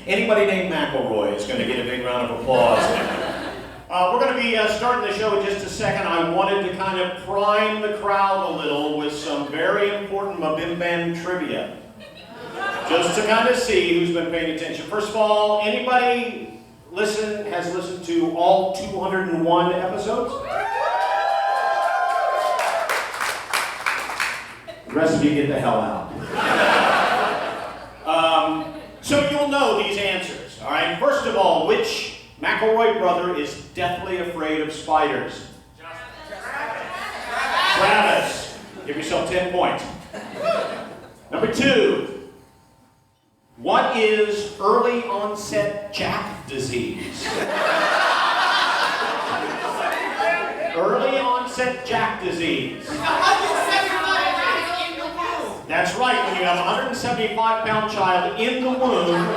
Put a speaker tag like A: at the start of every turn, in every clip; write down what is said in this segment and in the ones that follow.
A: Anybody named McElroy is going to get a big round of applause. We're going to be starting the show in just a second. I wanted to kind of prime the crowd a little with some very important MBMBaM trivia. Just to kind of see who's been paying attention. First of all, anybody has listened to all 201 episodes? The rest of you get the hell out. So you'll know these answers, all right? First of all, which McElroy brother is deathly afraid of spiders? Travis. Give yourself 10 points. Number 2. What is early onset Jack disease? Early onset Jack disease. That's right, when you have a 175-pound child in the womb.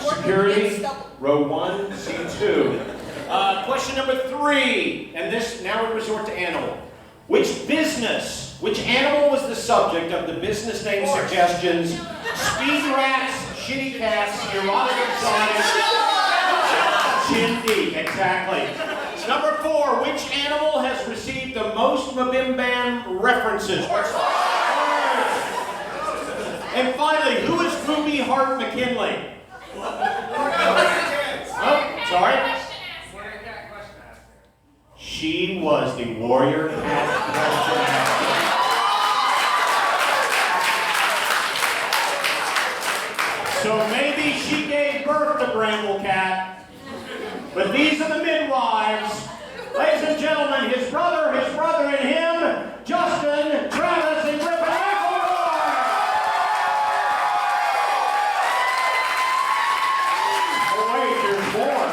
A: Security, row 1, seat 2. Question number 3, and this, now we resort to animal. Which animal was the subject of the business name suggestions? Speed rats, shitty cats, erotic exotics, Chindy, exactly. Number 4, which animal has received the most MBMBaM references? And finally, who is Ruby Hart McKinley? Oh, sorry? She was the warrior cat question. So maybe she gave birth to Bramble Cat. But these are the midwives. Ladies and gentlemen, his brother and him, Justin, Travis, and Griffin McElroy. Oh wait, there's more.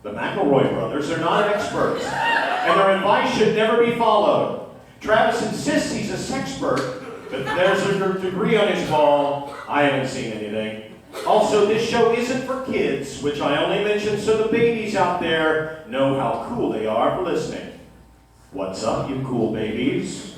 A: The McElroy brothers are not experts, and their advice should never be followed. Travis insists he's a sexpert, but there's a degree on his ball. I haven't seen anything. Also, this show isn't for kids, which I only mention so the babies out there know how cool they are for listening. What's up, you cool babies?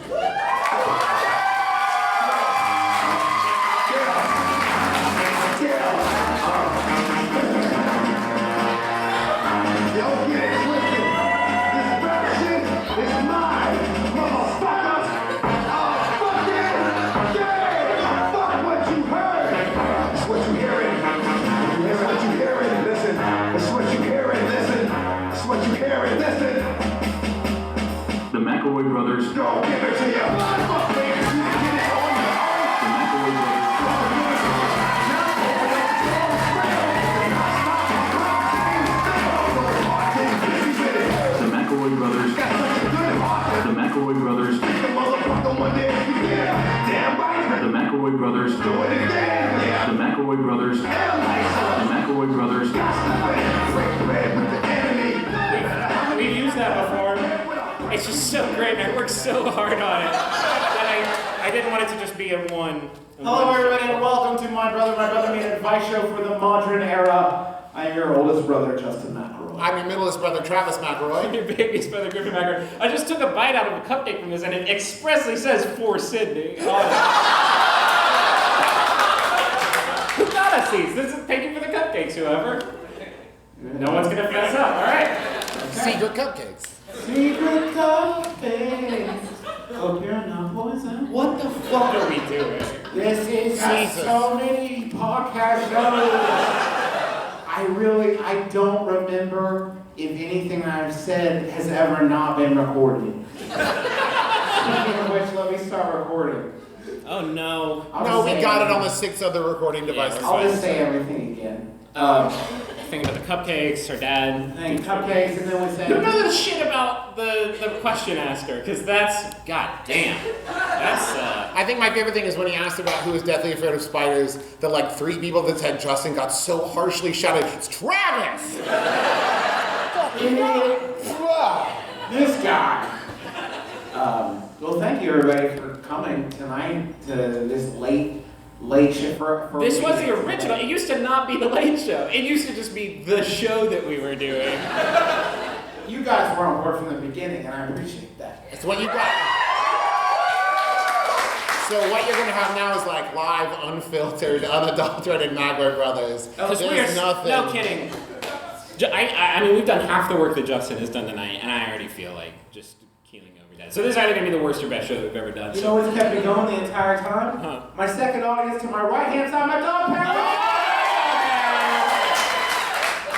B: The McElroy brothers.
C: Don't give it to you. The
B: McElroy brothers. The McElroy brothers. The McElroy brothers. The McElroy brothers. The McElroy brothers.
D: We've used that before. It's just so great, and I worked so hard on it. And I didn't want it to just be a one.
E: Hello everybody and welcome to My Brother Made an Advice Show for the modern era. I'm your oldest brother, Justin McElroy.
F: I'm your middlest brother, Travis McElroy.
D: Your baby's brother, Griffin McElroy. I just took a bite out of a cupcake from this, and it expressly says for Sydney. Who got us these? Thank you for the cupcakes, whoever. No one's gonna fess up, alright?
F: Okay. Secret cupcakes.
E: Secret cupcakes. Hope you're not poison.
D: What the fuck are we doing?
E: This is
F: Jesus.
E: so many podcast shows. I don't remember if anything I've said has ever not been recorded. Speaking of which, let me start recording.
D: Oh no.
F: No, we got it on the 6 other recording devices.
E: I'll just say everything again.
D: Thing about the cupcakes, her dad.
E: And cupcakes, and then we say.
D: None of the shit about the question asker, because that's, god damn. That's,
F: I think my favorite thing is when he asked about who is deathly afraid of spiders, that like 3 people that said Justin got so harshly shouted, it's Travis!
E: This guy. Well, thank you everybody for coming tonight to this late show for
D: this was the original. It used to not be the late show. It used to just be the show that we were doing.
E: You guys were on board from the beginning, and I appreciate that.
F: That's what you got. So what you're gonna have now is like live, unfiltered, unadulterated McElroy Brothers.
D: Because
F: There's nothing.
D: No kidding. I mean, we've done half the work that Justin has done tonight, and I already feel like just keeling over that. So this is either gonna be the worst or best show we've ever done.
E: You know what's kept me going the entire time?
D: Huh.
E: My second audience to my right hand side, my dog pound.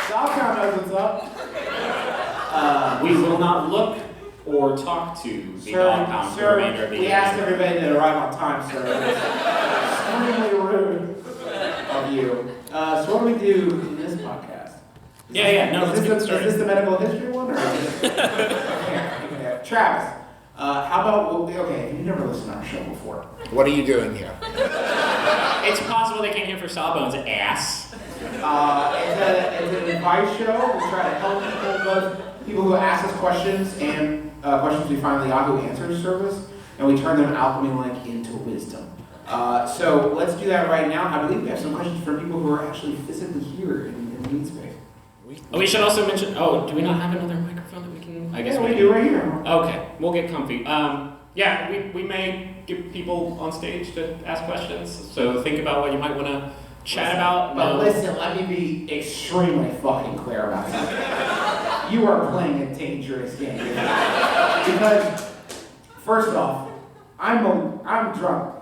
E: Dog pound knows what's up.
D: We will not look or talk to the dog pound for the remainder of the
E: we
D: evening.
E: asked everybody to arrive on time, sir. Extremely rude of you. So what do we do in this podcast?
D: No, let's get
E: Is
D: started.
E: this the medical history one? Or is it? Okay. Travis, how about, okay, you've never listened to our show before.
F: What are you doing here?
D: It's possible they came here for Sawbones' ass.
E: It's an advice show. We try to help people, both people who ask us questions and questions we find in the Yahoo Answers service, and we turn them alchemy-like into wisdom. So let's do that right now. I believe we have some questions from people who are actually physically here in the meet space.
D: We should also mention. Oh, do we not have another microphone that we can? I guess
E: we do right here.
D: Okay, we'll get comfy. We may get people on stage to ask questions. So think about what you might want to chat about.
E: But listen, let me be extremely fucking clear about that. You are playing a dangerous game. Because, first off, I'm drunk.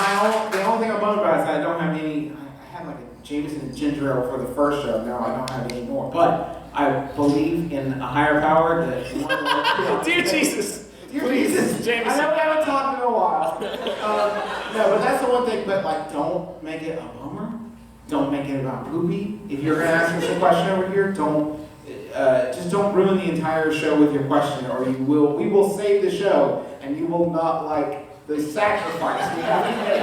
E: And the only thing I'm bummed about is that I don't have any. I had like a Jameson and ginger ale for the first show. Now I don't have any more. But I believe in a higher power that.
D: Dear Jesus.
E: Dear
D: Please,
E: Jesus.
D: Jameson.
E: I know we haven't talked in a while. No, but that's the one thing. But like, don't make it a bummer. Don't make it about poopy. If you're gonna ask us a question over here, just don't ruin the entire show with your question, or we will save the show, and you will not like the sacrifice we have to make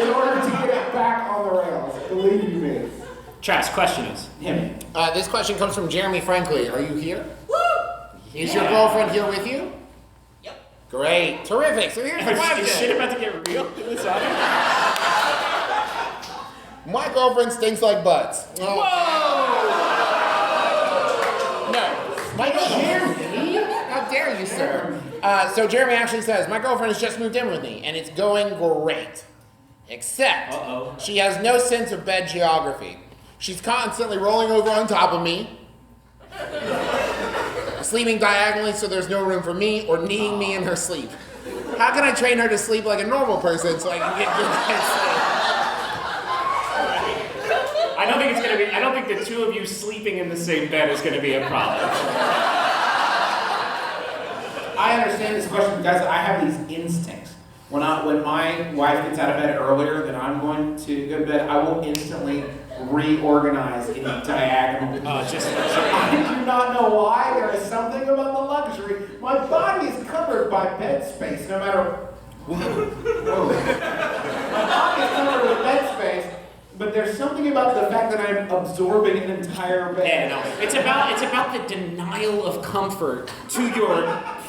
E: in order to get it back on the rails. Believe you me.
D: Travis, question us.
E: Him.
F: This question comes from Jeremy Franklin. Are you here?
C: Woo!
F: Is your girlfriend here with you?
C: Yep.
F: Great. Terrific. So here's the
D: Is shit
F: question.
D: about to get real in this audience?
F: My girlfriend stinks like butts.
D: Whoa!
F: No. My Jeremy? How dare you, sir? So Jeremy actually says, my girlfriend has just moved in with me, and it's going great. Except, she has no sense of bed geography. She's constantly rolling over on top of me, sleeping diagonally so there's no room for me, or kneeing me in her sleep. How can I train her to sleep like a normal person so I can get good night's sleep?
D: I don't think the two of you sleeping in the same bed is gonna be a problem.
E: I understand this question because I have these instincts. When my wife gets out of bed earlier than I'm going to go to bed, I will instantly reorganize in a diagonal position. I do not know why. There is something about the luxury. My body is covered by bed space, no matter. Whoa. My body is covered with bed space, but there's something about the fact that I'm absorbing an entire bed.
D: Yeah, no. It's about the denial of comfort to your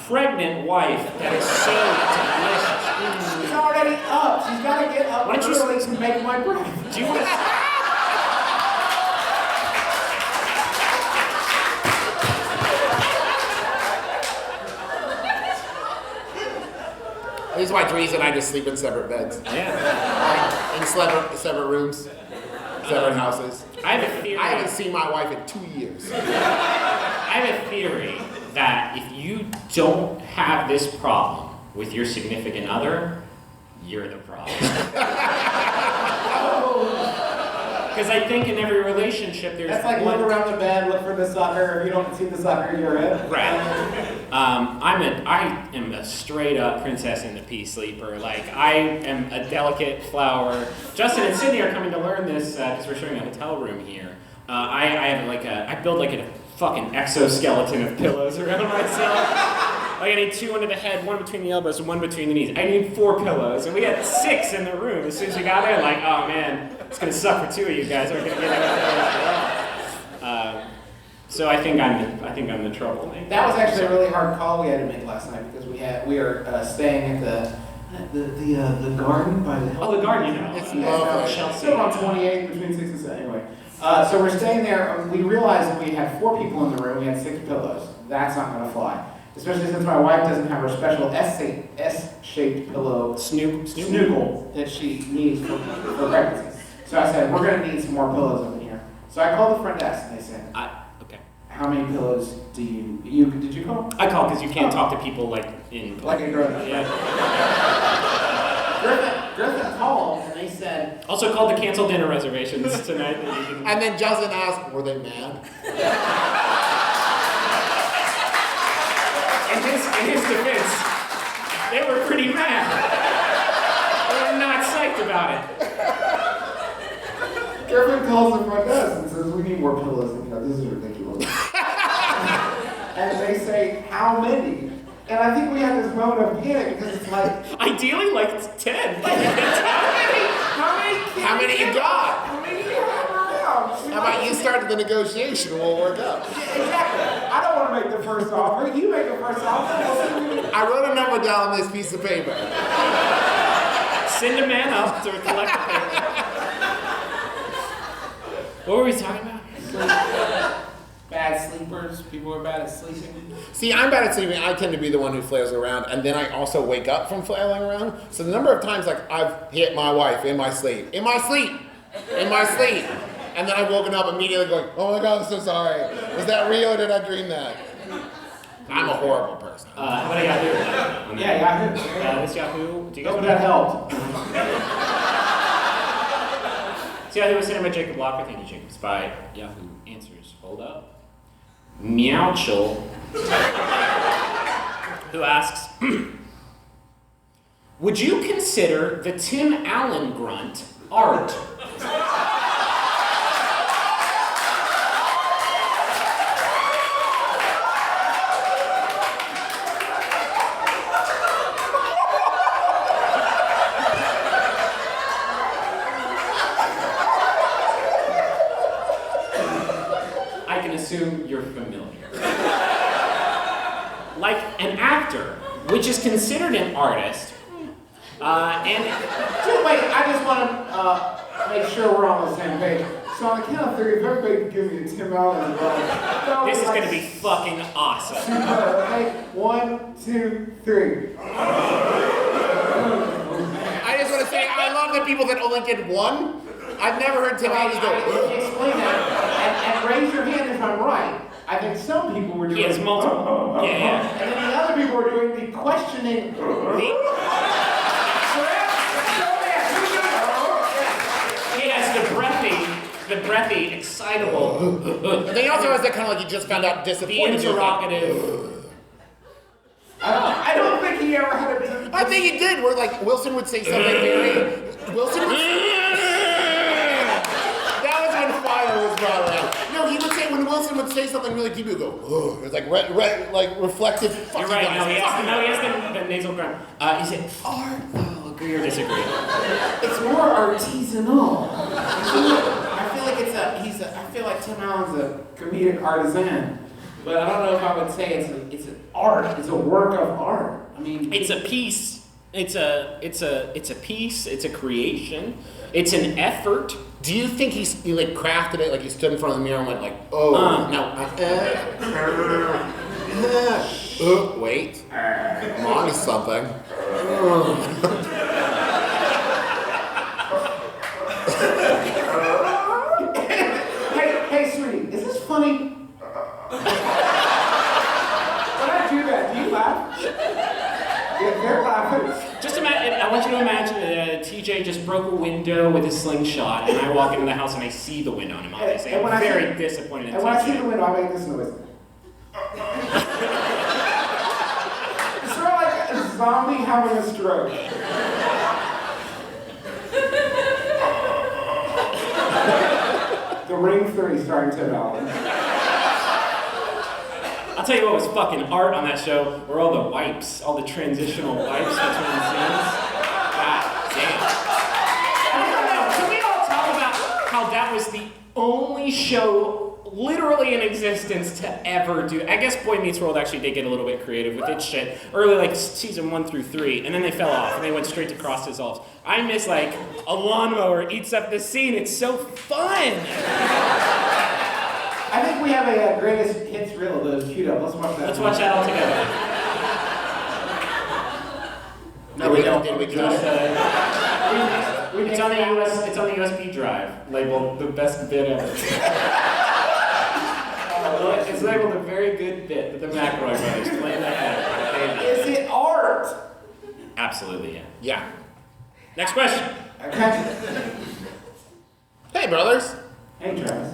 D: pregnant wife that is so delicious.
E: She's already up. She's got to get up
D: Why don't you
E: early to make my breakfast.
D: Do you want to?
F: This is why Theresa and I just sleep in separate beds.
D: Yeah.
F: In separate rooms, separate houses.
D: I have a theory.
F: I haven't seen my wife in 2 years.
D: I have a theory that if you don't have this problem with your significant other, you're the problem. Because I think in every relationship there's
E: That's like look around the bed, look for the sucker. If you don't see the sucker, you're in.
D: Right. I am a straight up princess in the pea sleeper. Like I am a delicate flower. Justin and Sydney are coming to learn this because we're showing a hotel room here. I build like a fucking exoskeleton of pillows around myself. Like I need 2 under the head, 1 between the elbows, and 1 between the knees. I need 4 pillows, and we got 6 in the room. As soon as we got there, like, oh man, it's gonna suck for 2 of you guys. Aren't gonna get anything. So I think I'm the troublemaker.
E: That was actually a really hard call we had to make last night because we are staying at the garden by the.
D: Oh, the garden, you know.
F: It's
E: Yeah,
F: lovely.
E: Chelsea. Still on 28 between 6 and 7. Anyway, So we're staying there, and we realized that we had 4 people in the room, we had 6 pillows. That's not gonna fly. Especially since my wife doesn't have her special S-shaped pillow, snoogle, that she needs for pregnancy. So I said, we're gonna need some more pillows over here. So I called the front desk, and they said,
D: Okay.
E: how many pillows do you did you call?
D: I called because you can't talk to people like in...
E: Like a girl.
D: Yeah.
E: Griffin called, and they said...
D: Also called to cancel dinner reservations tonight. That you can...
F: And then Justin asked, were they mad?
D: In his defense, they were pretty mad. They were not psyched about it.
E: Griffin calls the front desk and says, we need more pillows in here. This is ridiculous. And they say, how many? And I think we had this moment of panic because it's like...
D: Ideally, like 10.
F: How many you got?
E: How many do you have around?
F: How about you start the negotiation and we'll work out?
E: Yeah, exactly. I don't want to make the first offer. You make the first offer.
F: I wrote a number down on this piece of paper.
D: Send a man up to collect the paper. What were we talking about?
E: Bad sleepers. People are bad at sleeping.
F: See, I'm bad at sleeping. I tend to be the one who flails around, and then I also wake up from flailing around. So the number of times like I've hit my wife in my sleep, and then I've woken up immediately going, "Oh my God, I'm so sorry. Was that real or did I dream that?" I'm a horrible person.
D: How about Yahoo?
E: Yeah, Yahoo.
D: This Yahoo. Do you guys
E: Hope
D: want
E: that helped.
D: See, Yahoo was sent in by Jacob Blocker. Thank you, Jacob. It's by Yahoo Answers. Hold up. Meowchel, who asks, would you consider the Tim Allen grunt art? I can assume you're familiar. Like an actor, which is considered an artist, and...
E: Wait, I just want to make sure we're on the same page. So on the count of 3, if everybody can give me a Tim Allen
D: This is going to be fucking awesome.
E: Okay, 1, 2, 3.
F: I just want to say, I love the people that only get one. I've never heard Tim Allen go.
E: Explain that, and raise your hand if I'm right. I think some people were doing...
D: He has multiple. Yeah.
E: And then the other people were doing the questioning...
D: He has the breathy, excitable.
F: And then he also has that kind of like you just found out
D: The
F: disappointed.
D: interrogative.
E: I don't think he ever had a...
F: I think he did, where like Wilson would say something very... Wilson would... That was when fire was brought around. No, he would say, when Wilson would say something really deep, he would go, oh, it was like like reflective.
D: You're right, no, he has the nasal grunt. Is it art? Oh, agree or disagree?
E: It's more artisanal. I feel like Tim Allen's a comedic artisan. But I don't know if I would say it's an art. It's a work of art. I mean...
D: It's a piece. It's a piece. It's a creation. It's an effort.
F: Do you think he like crafted it, like he stood in front of the mirror and went like, oh, wait, I'm on to something.
E: Hey, sweetie, is this funny? When I do that, do you laugh? Yeah, they're laughing.
D: Just imagine. I want you to imagine TJ just broke a window with his slingshot, and I walk into the house and I see the window, and I'm obviously very disappointed in
E: And when I see
D: TJ.
E: the window, I make this noise. It's sort of like a zombie having a stroke. The Ring 3 starring Tim Allen.
D: I'll tell you what was fucking art on that show were all the wipes, all the transitional wipes between scenes. God damn. Can we all talk about how that was the only show literally in existence to ever do. I guess Boy Meets World actually did get a little bit creative with its shit early, like season 1 through 3, and then they fell off and they went straight to cross dissolves. I miss like a lawnmower eats up the scene. It's so fun.
E: I think we have a greatest hits reel of those queued up. Let's watch that.
D: Let's watch that all together.
F: No, we don't. Did we
D: Just, it's on the USB drive, labeled the best bit ever. It's labeled a very good bit that the McElroy brothers played that.
E: Is it art?
D: Absolutely, yeah.
F: Yeah.
D: Next question.
E: Okay.
F: Hey, brothers.
E: Hey, Travis.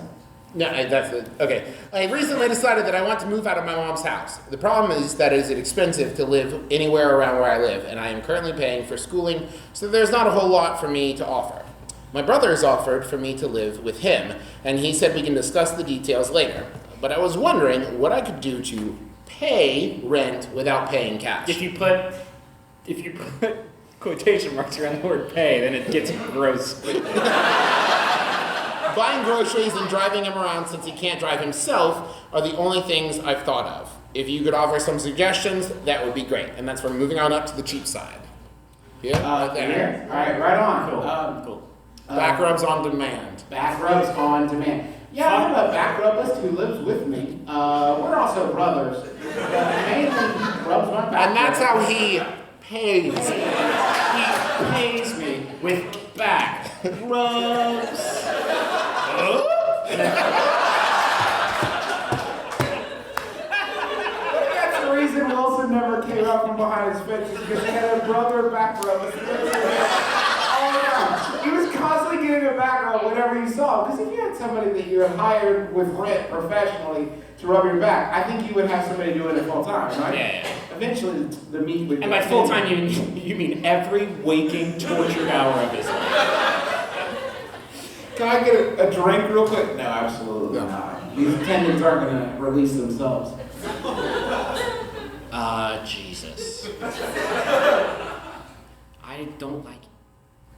F: No, that's it. Okay. I recently decided that I want to move out of my mom's house. The problem is that it is expensive to live anywhere around where I live, and I am currently paying for schooling, so there's not a whole lot for me to offer. My brother has offered for me to live with him, and he said we can discuss the details later. But I was wondering what I could do to pay rent without paying cash.
D: If you put quotation marks around the word pay, then it gets gross quickly.
F: Buying groceries and driving him around since he can't drive himself are the only things I've thought of. If you could offer some suggestions, that would be great. And that's for moving on up to the cheap side. Yeah, right there.
E: Here. All right, right on.
D: Cool.
E: Cool.
F: Back rubs on demand.
E: Back rubs on demand. Yeah, I have a back rubbist who lives with me. We're also brothers. But mainly he rubs my back.
F: And that's how he pays.
D: He pays me with back rubs.
E: That's the reason Wilson never came out from behind his fence, is because he had a brother back rubbist. He was constantly getting a back rub whenever you saw him. Because if you had somebody that you had hired with rent professionally to rub your back, I think you would have somebody doing it full time, right?
D: Yeah.
E: Eventually, the meat would.
D: And by full time, you mean every waking tortured hour of his life.
E: Can I get a drink real quick? No, absolutely not. These tendons aren't going to release themselves.
D: Jesus. I don't like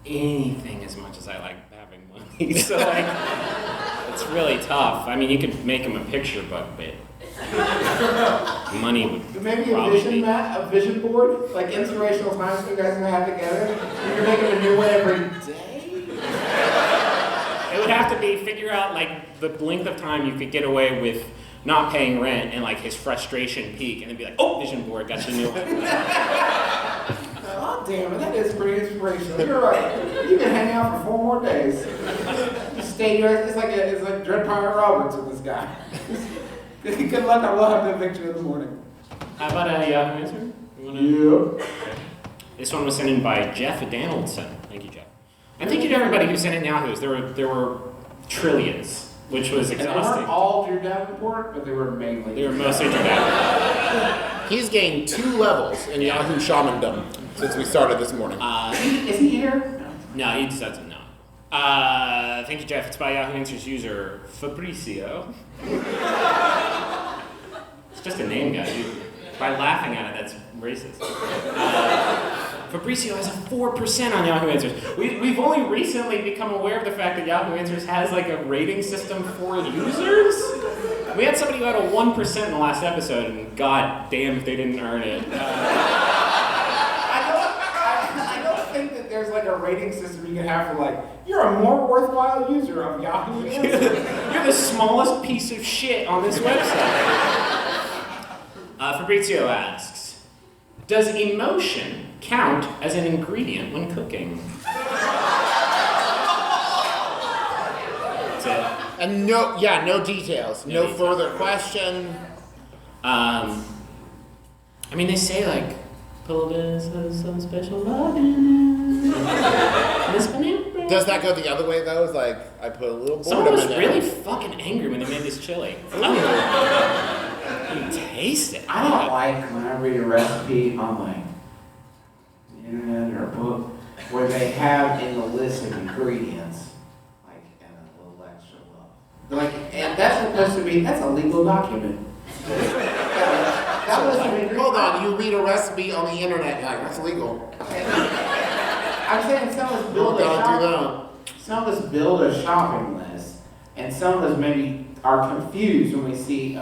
D: anything as much as I like having money. So like, it's really tough. I mean, you could make him a picture book, but money would
E: Maybe
D: probably be.
E: a vision board, like inspirational times you guys can have together. You can make them a new one every day.
D: It would have to be figure out like the length of time you could get away with not paying rent and like his frustration peak, and then be like, oh, vision board, got your new one.
E: Oh damn it, that is pretty inspirational. You're right. You can hang out for 4 more days. You stay here. It's like Dread Pirate Roberts with this guy. Good luck. I will have that picture in the morning.
D: How about a Yahoo answer?
E: Yep.
D: This one was sent in by Jeff Donaldson. Thank you, Jeff. And thank you to everybody who sent in Yahoos. There were trillions, which was
E: And they
D: exhausting.
E: weren't all Drew Davenport, but they were mainly.
D: They were mostly Drew Davenport.
F: He's gained 2 levels in Yahoo Shamandom since we started this morning.
E: Is he here?
D: No, he just doesn't know. Thank you, Jeff. It's by Yahoo Answers user Fabricio. It's just a name, guys. By laughing at it, that's racist. Fabricio has a 4% on Yahoo Answers. We've only recently become aware of the fact that Yahoo Answers has like a rating system for users. We had somebody who had a 1% in the last episode, and god damn if they didn't earn it.
E: I don't think that there's like a rating system you can have for like, you're a more worthwhile user of Yahoo Answers.
D: You're the smallest piece of shit on this website. Fabrizio asks, does emotion count as an ingredient when cooking? That's it.
F: And no details. No further question.
D: I mean, they say like, pull this has some special love in it. Miss Banana Bread.
F: Does that go the other way though? It's like, I put a little
D: Someone
F: boredom
D: was
F: in
D: really
F: there.
D: fucking angry when they made this chili. You taste it.
E: I don't like when I read a recipe on like the internet or a book where they have in the list of ingredients like and a little extra love. They're like, and that's supposed to be, that's a legal document. That was an ingredient.
F: Hold on, you read a recipe on the internet, you're like, that's illegal.
E: I'm saying some of us build
F: Don't do
E: some of us build a shopping list, and some of us maybe are confused when we see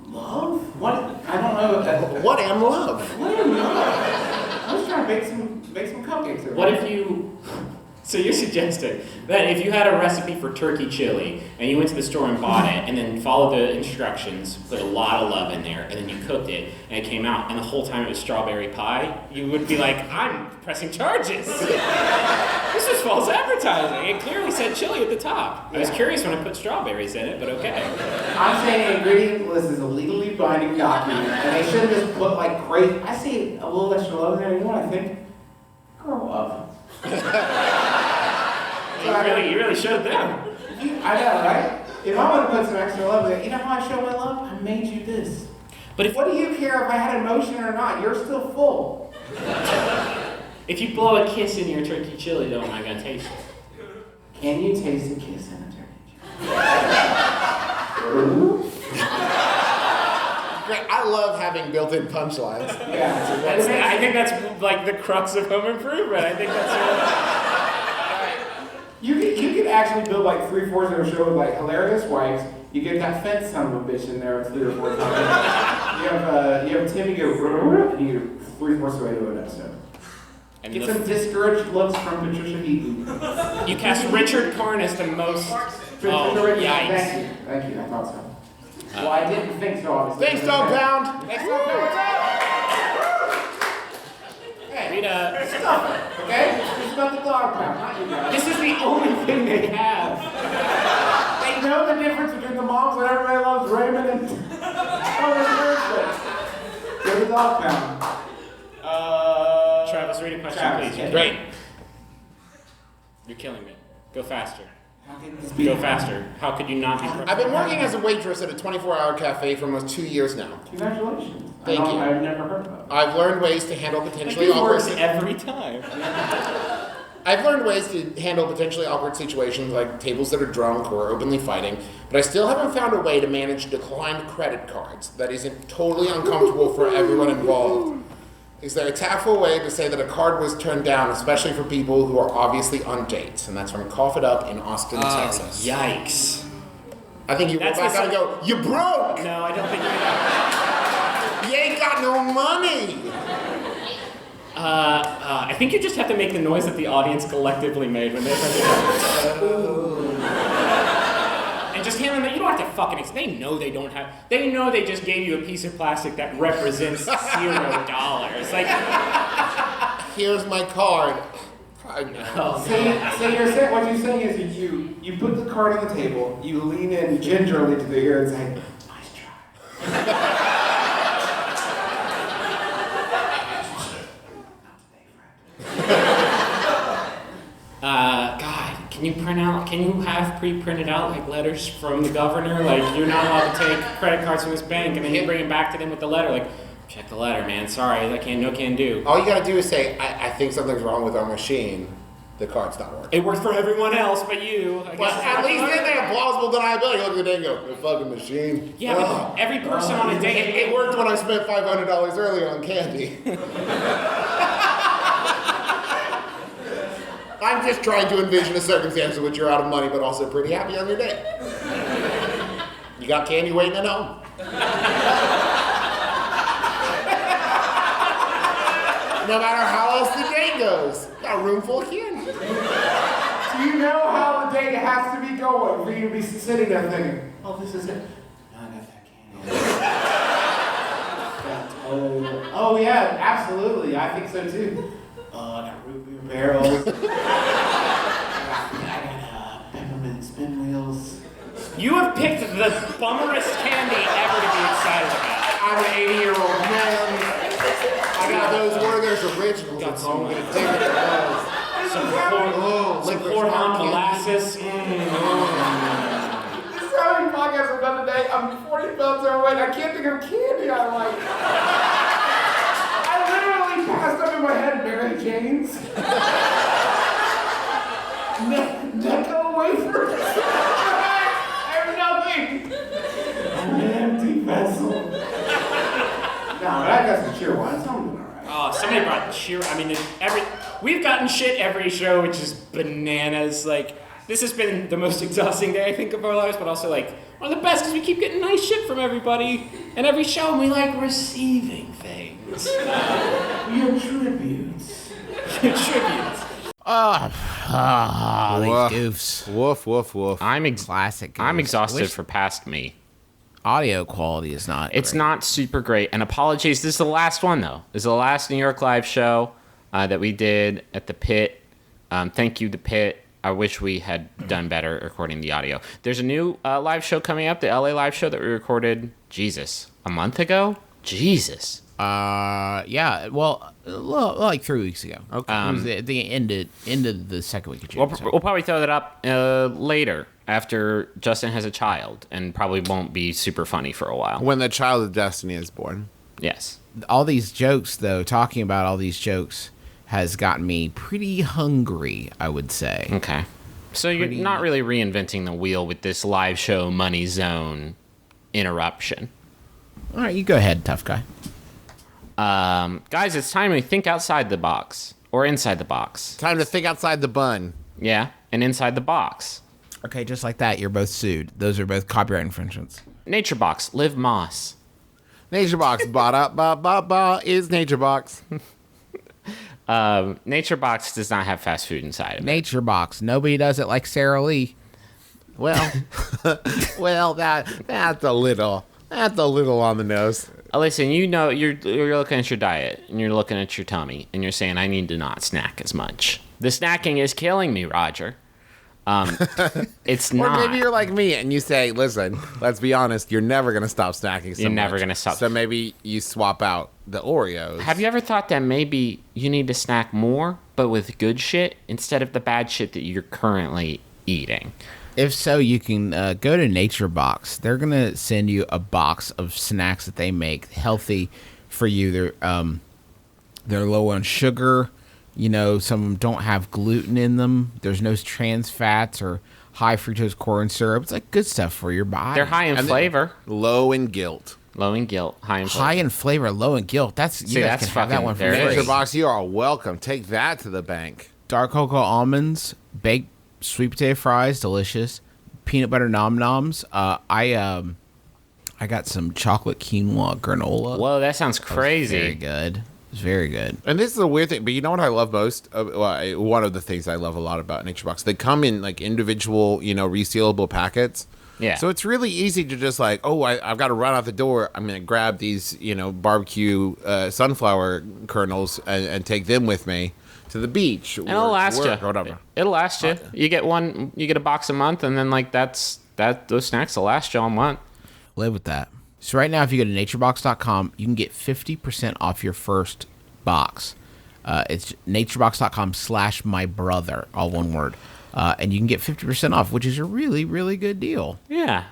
E: love. What? I don't know.
F: What am love?
E: What am love? I was trying to make some cupcakes.
D: What if you? So you're suggesting that if you had a recipe for turkey chili and you went to the store and bought it and then followed the instructions, put a lot of love in there, and then you cooked it and it came out and the whole time it was strawberry pie, you would be like, I'm pressing charges. This was false advertising. It clearly said chili at the top. I was curious when I put strawberries in it, but okay.
E: I'm saying the ingredient list is a legally binding document, and they should have just put like crazy. I see a little extra love in there. You know what I think? Grow up.
D: You really showed them.
E: I know, right? If I would have put some extra love in there, you know how I show my love? I made you this.
D: But
E: What do you care if I had emotion or not? You're still full.
D: if you blow a kiss in your turkey chili, though, am I gonna taste it?
E: Can you taste a kiss in a turkey?
F: Great. I love having built-in punchlines.
E: Yeah.
D: I think that's like the crux of Home Improvement. I think that's
E: You could actually build like 3/4 of a show with like hilarious wives. You get that fence son of a bitch in there 3 or 4 times. you have Timmy go and you get 3/4 of the way to an episode.
D: and
E: Get some discouraged looks from Patricia Heaton.
D: you cast Richard Karn as the most. Yikes.
E: Thank you. I thought so. Well, I didn't think so. Obviously.
F: Thanks, Dog Pound.
E: Thanks, Dog Pound. What's up? Hey,
D: Rita,
E: stop it. Okay, it's about the Dog Pound, not you guys.
D: this is the only thing they have.
E: They know the difference between the moms that everybody loves Raymond and Thursday. They're the Dog Pound.
D: Travis, read a question,
E: Travis,
D: please.
E: yeah.
F: Great.
D: You're killing me. Go faster.
E: How can this be?
D: Go faster. How could you not be?
F: I've been working as a waitress at a 24-hour cafe for almost 2 years now.
E: Congratulations.
F: Thank you.
E: I've never heard of it.
F: I've learned ways to handle potentially
D: It
F: awkward.
D: works every time.
F: I've learned ways to handle potentially awkward situations like tables that are drunk or openly fighting, but I still haven't found a way to manage declined credit cards that isn't totally uncomfortable for everyone involved. Is there a tactful way to say that a card was turned down, especially for people who are obviously on dates? And that's from Cough It Up in Austin, Texas.
D: Yikes.
F: I think you go
D: That's
F: back
D: the
F: out and go, you broke!
D: No, I don't think you.
F: You ain't got no money!
D: I think you just have to make the noise that the audience collectively made when they heard it. And just hand them that you don't have to fucking they know they don't have they know they just gave you a piece of plastic that represents $0. Like
F: Here's my card. I know.
E: So you're saying, what you're saying is you put the card on the table, you lean in gingerly to the ear and say, nice try.
D: God, can you have pre-printed out like letters from the governor? Like you're not allowed to take credit cards from this bank and then you bring them back to them with the letter. Like, check the letter, man. Sorry, I can't, no can do.
F: All you gotta do is say, I think something's wrong with our machine. The card's not working.
D: It worked for everyone else but you. I
F: Well,
D: guess.
F: at least then they have plausible deniability. Look at the day and go, the fucking machine.
D: Yeah, but every person on a date.
F: It worked when I spent $500 earlier on candy. I'm just trying to envision a circumstance in which you're out of money but also pretty happy on your date. You got candy waiting at home. No matter how else the date goes, got a room full of candy.
E: Do you know how the day has to be going for you to be sitting there thinking, oh, this is it. No, I got that candy. Oh, yeah, absolutely. I think so too. I got root beer barrels. I got peppermint spin wheels.
D: You have picked the bummerest candy ever to be excited about.
E: I'm an 80-year-old man.
F: I got those Werther's originals at home. I'm gonna dig into those.
D: Some
F: Some
D: Portland molasses.
E: This is how many podcasts I've done today. I'm 40 pounds overweight. I can't think of candy I like. I literally passed up in my head Mary Jane's. Necco wafers. I have nothing. I'm an empty vessel. No, but I got some cheer wine. It's all right.
D: Oh, somebody brought cheer. I mean, we've gotten shit every show, which is bananas. Like, This has been the most exhausting day, I think, of our lives, but also, like, one of the best because we keep getting nice shit from everybody. And every show, and we like receiving things.
E: Your tributes.
D: Your tributes.
C: These goofs.
G: Woof, woof, woof.
C: Classic goofs.
D: I'm exhausted
C: Wish
D: for past me.
C: audio quality is not
D: It's
C: great.
D: not super great. And apologies, this is the last one, though. This is the last New York Live show that we did at the Pit. Thank you, the Pit. I wish we had done better recording the audio. There's a new live show coming up, the LA live show that we recorded, a month ago? Jesus.
C: Yeah, well, like 3 weeks ago. Okay. It was the end of the second week of June.
D: We'll probably throw that up later after Justin has a child and probably won't be super funny for a while.
G: When the child of destiny is born.
D: Yes.
C: All these jokes, though, talking about all these jokes has gotten me pretty hungry, I would say.
D: Okay. So you're not really reinventing the wheel with this live show money zone interruption.
C: All right, you go ahead, tough guy.
D: Guys, it's time we think outside the box. Or inside the box.
G: Time to think outside the bun.
D: Yeah, and inside the box.
C: Okay, just like that, you're both sued. Those are both copyright infringements.
D: Nature Box, Liv Moss.
G: Nature Box, ba is Nature Box.
D: Nature Box does not have fast food inside of it.
C: Nature Box. Nobody does it like Sarah Lee.
G: Well, that's a little on the nose.
D: Listen, you know, you're looking at your diet, and you're looking at your tummy, and you're saying, I need to not snack as much. The snacking is killing me, Roger. It's
G: Or
D: not.
G: maybe you're like me and you say, listen, let's be honest, you're never going to stop snacking so
D: You're never
G: much.
D: gonna stop.
G: So maybe you swap out the Oreos.
D: Have you ever thought that maybe you need to snack more, but with good shit, instead of the bad shit that you're currently eating?
C: If so, you can go to Nature Box. They're going to send you a box of snacks that they make healthy for you. They're low on sugar. You know, some of them don't have gluten in them. There's no trans fats or high fructose corn syrup. It's like good stuff for your body.
D: They're high in flavor.
G: Low in guilt.
D: Low in guilt. High in flavor.
C: High in flavor, low in guilt. You guys
D: that's
C: can have that
D: fucking
C: one for
D: very-
C: free.
G: Nature Box, you are welcome. Take that to the bank.
C: Dark cocoa almonds, baked sweet potato fries, delicious. Peanut butter nom noms. I got some chocolate quinoa granola.
D: Whoa, that sounds
C: Very
D: crazy.
C: good. It's very good.
G: And this is a weird thing, but you know what I love most? One of the things I love a lot about Nature Box, they come in like individual, resealable packets.
D: Yeah.
G: So it's really easy to just like, I've got to run out the door. I'm going to grab these, barbecue sunflower kernels and take them with me to the beach.
D: And it'll last you.
G: Whatever.
D: It'll last you. You get a box a month, and then like those snacks will last you all month.
C: Live with that. So right now, if you go to naturebox.com, you can get 50% off your first box. It's naturebox.com/mybrother, all one word. And you can get 50% off, which is a really, really good deal.
D: Yeah.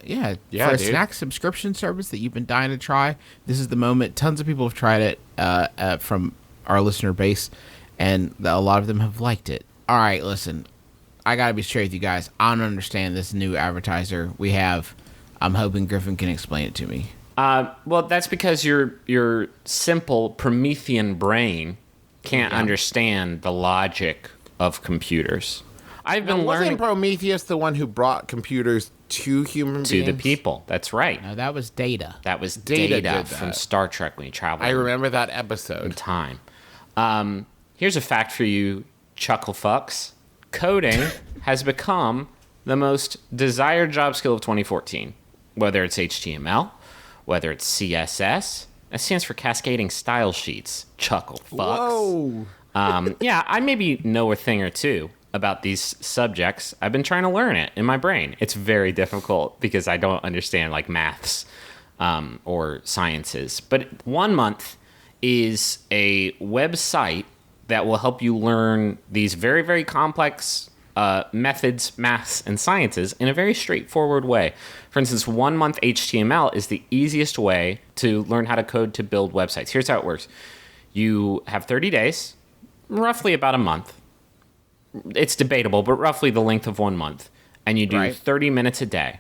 C: Yeah,
G: Yeah,
C: for a
G: dude.
C: snack subscription service that you've been dying to try, this is the moment. Tons of people have tried it from our listener base, and a lot of them have liked it. All right, listen, I got to be straight with you guys. I don't understand this new advertiser we have. I'm hoping Griffin can explain it to me.
D: Well, that's because your simple Promethean brain can't understand the logic of computers. I've been learning
G: Wasn't Prometheus the one who brought computers to human
D: to
G: beings?
D: the people. That's right.
C: No, that was Data.
D: That was
G: Data
D: Data
G: did
D: from
G: that.
D: Star Trek when he traveled
G: I
D: in
G: remember that episode.
D: time. Here's a fact for you, chuckle fucks. Coding has become the most desired job skill of 2014. Whether it's HTML, whether it's CSS, that stands for Cascading Style Sheets. Chuckle fucks.
G: Whoa.
D: Yeah, I maybe know a thing or two about these subjects. I've been trying to learn it in my brain. It's very difficult because I don't understand like maths or sciences. But 1 month is a website that will help you learn these very, very complex methods, maths, and sciences in a very straightforward way. For instance, 1 month HTML is the easiest way to learn how to code to build websites. Here's how it works. You have 30 days, roughly about a month. It's debatable, but roughly the length of 1 month. And you do
G: Right.
D: 30 minutes a day.